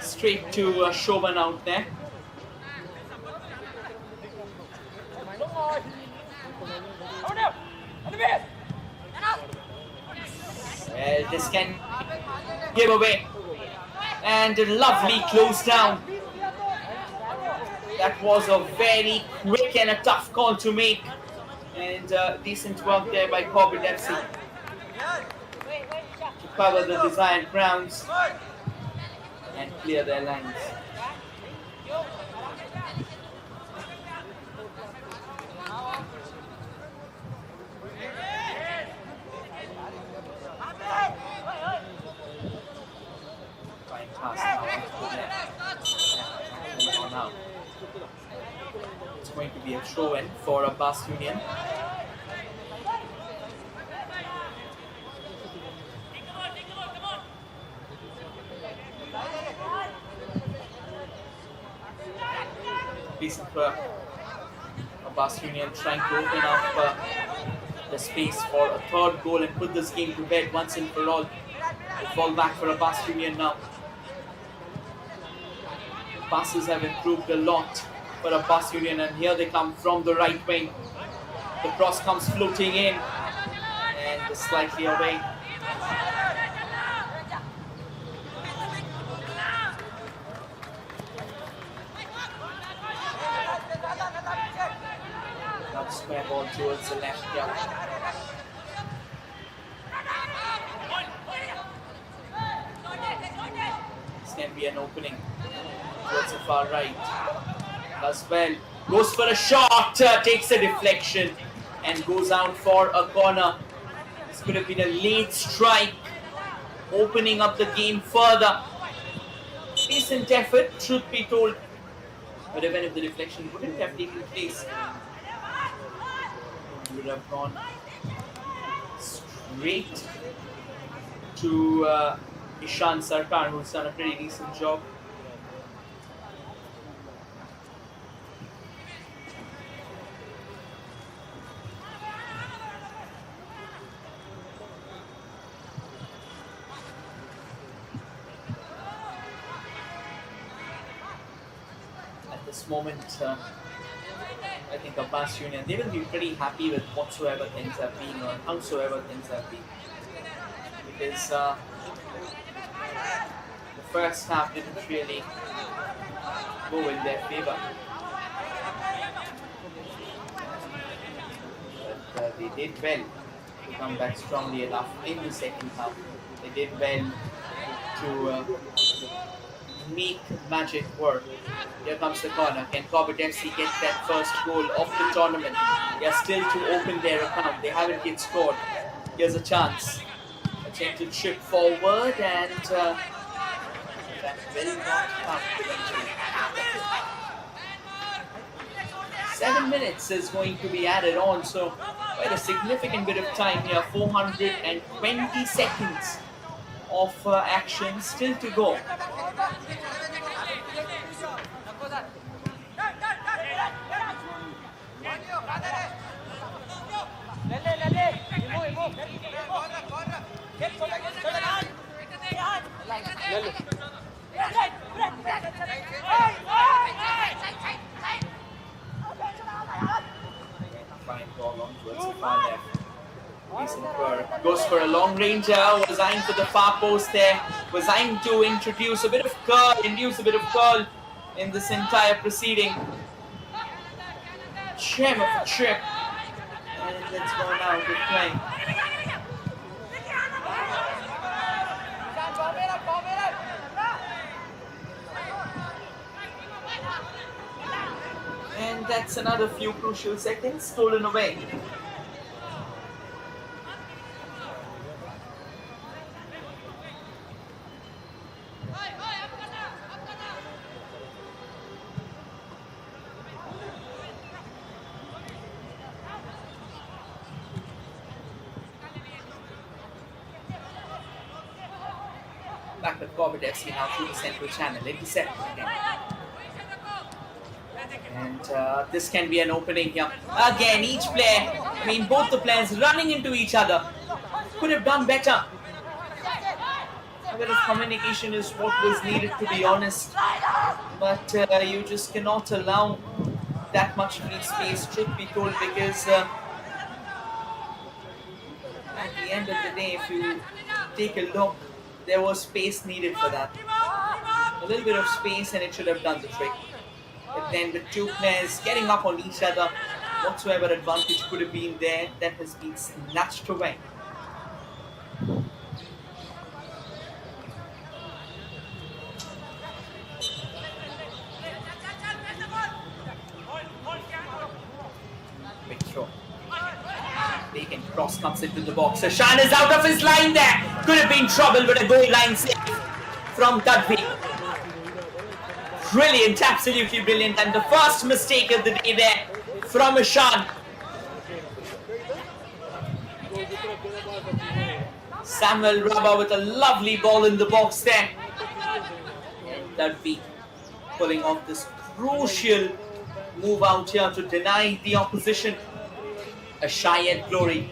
Straight to Shoban out there. Well, this can give away. And a lovely close down. That was a very quick and a tough call to make. And decent work there by Corbett FC to cover the desired grounds and clear their lines. Fine pass now. It's going to be a throw-in for Abbas Union. Decent work. Abbas Union trying to open up the space for a third goal and put this game to bed once and for all. They fall back for Abbas Union now. Passes have improved a lot for Abbas Union, and here they come from the right wing. The cross comes floating in and slightly away. Now square ball towards the left here. This can be an opening towards the far right. Does well. Goes for a shot, takes a deflection and goes out for a corner. This could have been a late strike, opening up the game further. Decent effort, truth be told. But even if the deflection wouldn't have taken place, it would have gone straight to Ishan Sarkar, who's done a pretty decent job. At this moment, I think Abbas Union, they will be pretty happy with whatsoever things have been or howsoever things have been. Because the first half didn't really go in their favour. But they did well to come back strongly enough in the second half. They did well to make magic work. Here comes the corner. Can Corbett FC get that first goal of the tournament? They are still to open their account. They haven't yet scored. Here's a chance. A gentle chip forward, and that will not come eventually. 7 minutes is going to be added on, so quite a significant bit of time here. 420 seconds of action still to go. Fine ball on towards the far left. Goes for a long ranger. Was eyeing for the far post there. Was eyeing to introduce a bit of curl, induce a bit of curl in this entire proceeding. Gem of a trip. And let's go now with play. And that's another few crucial seconds stolen away. Back with Corbett FC now through the central channel, intercepted again. And this can be an opening here. Again, each player, both the players running into each other. Could have done better. A bit of communication is what was needed, to be honest. But you just cannot allow that much free space, truth be told, because at the end of the day, if you take a look, there was space needed for that. A little bit of space and it should have done the trick. But then with two players getting up on each other, whatsoever advantage could have been there, that has been snatched away. Big throw. Bacon cross comes into the box. Ashan is out of his line there. Could have been trouble, but a goal line save from Tadvi. Brilliant, absolutely brilliant. And the first mistake of the day there from Ashan. Samuel Rabba with a lovely ball in the box there. And Tadvi pulling off this crucial move out here to deny the opposition a Shayad glory.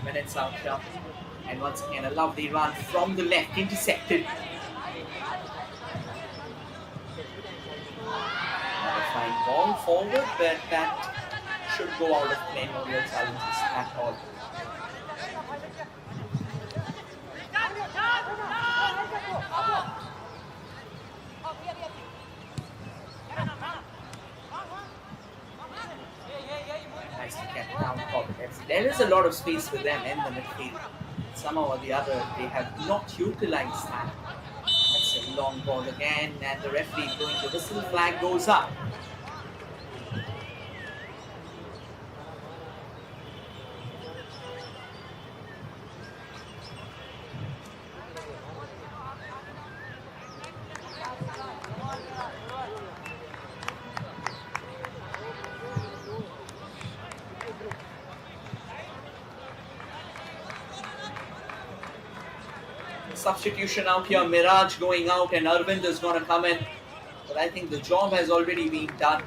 Minutes out here, and once again a lovely run from the left, intercepted. A fine ball forward, but that should go out of play. No real challenges at all. Nicely kept down Corbett FC. There is a lot of space for them in the midfield. Somehow or the other, they have not utilized that. That's a long ball again, and the referee is going to whistle. Flag goes up. Substitution out here, Miraj going out and Arvind is going to come in. But I think the job has already been done.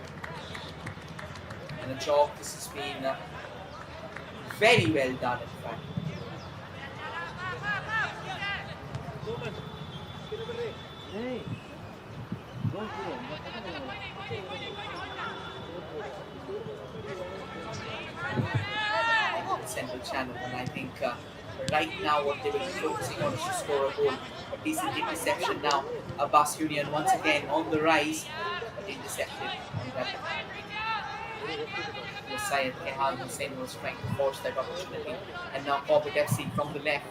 And a job, this has been very well done, in fact. channel, and I think right now what they will be focusing on is to score a goal. A decent interception now. Abbas Union once again on the rise, but intercepted on that. Syed Kehal Hussain was trying to force that opportunity, and now Corbett FC from the left.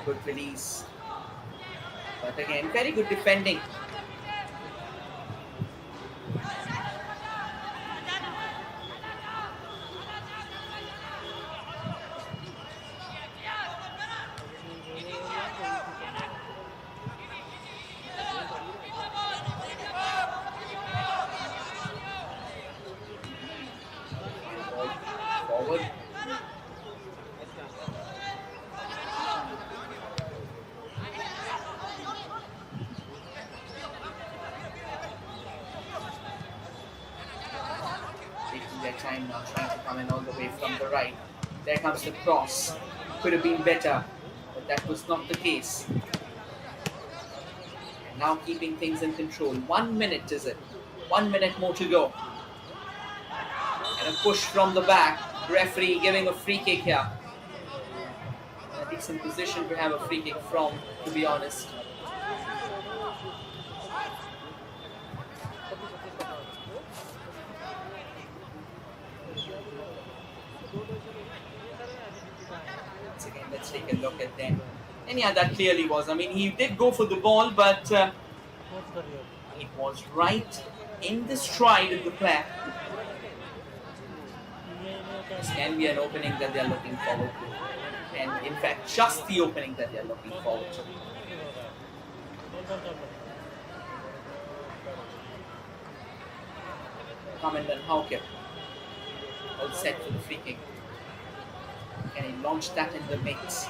Good release, but again very good defending. Forward. Taking their time now, trying to come in all the way from the right. There comes the cross. Could have been better, but that was not the case. And now keeping things in control. 1 minute is it? 1 minute more to go. And a push from the back. Referee giving a free kick here. A decent position to have a free kick from, to be honest. Once again, let's take a look at them. And yeah, that clearly was. I mean, he did go for the ball, but it was right in the stride of the player. This can be an opening that they are looking forward to. And in fact, just the opening that they are looking forward to. Commandant Hauke, all set for the free kick. Can he launch that in the mix?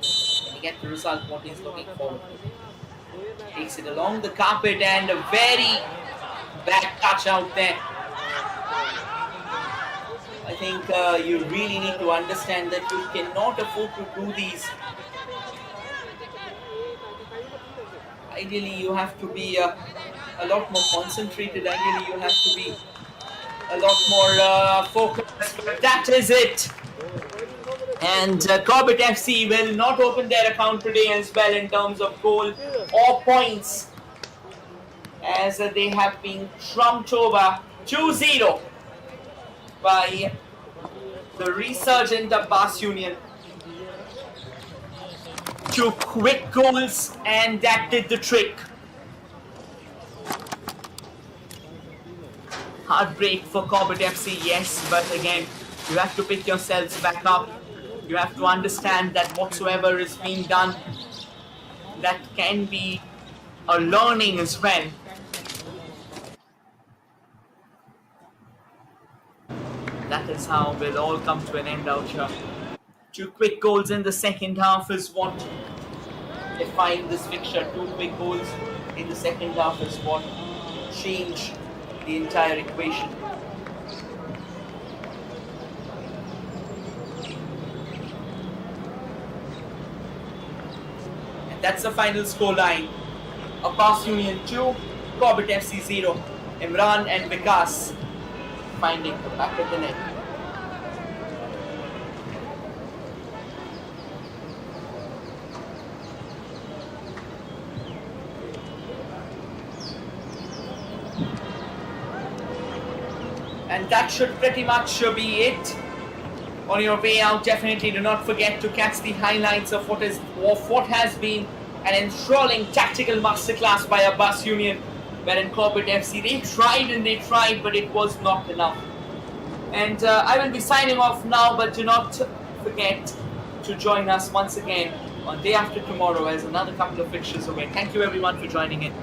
Can he get the result what he's looking forward to? Takes it along the carpet and a very bad touch out there. I think you really need to understand that you cannot afford to do these. Ideally, you have to be a lot more concentrated. Ideally, you have to be a lot more focused. But that is it. And Corbett FC will not open their account today as well in terms of goal or points, as they have been trumped over 2-0 by the resurgent Abbas Union. 2 quick goals, and that did the trick. Heartbreak for Corbett FC, yes, but again, you have to pick yourselves back up. You have to understand that whatsoever is being done, that can be a learning as well. That is how we'll all come to an end out here. 2 quick goals in the second half is what defined this fixture. 2 quick goals in the second half is what changed the entire equation. And that's the final scoreline. Abbas Union 2, Corbett FC 0. Imran and Vikas finding the back of the net. And that should pretty much be it. On your way out, definitely do not forget to catch the highlights of what has been an enthralling tactical masterclass by Abbas Union, wherein Corbett FC, they tried, but it was not enough. And I will be signing off now, but do not forget to join us once again on day after tomorrow as another couple of fixtures away. Thank you everyone for joining in.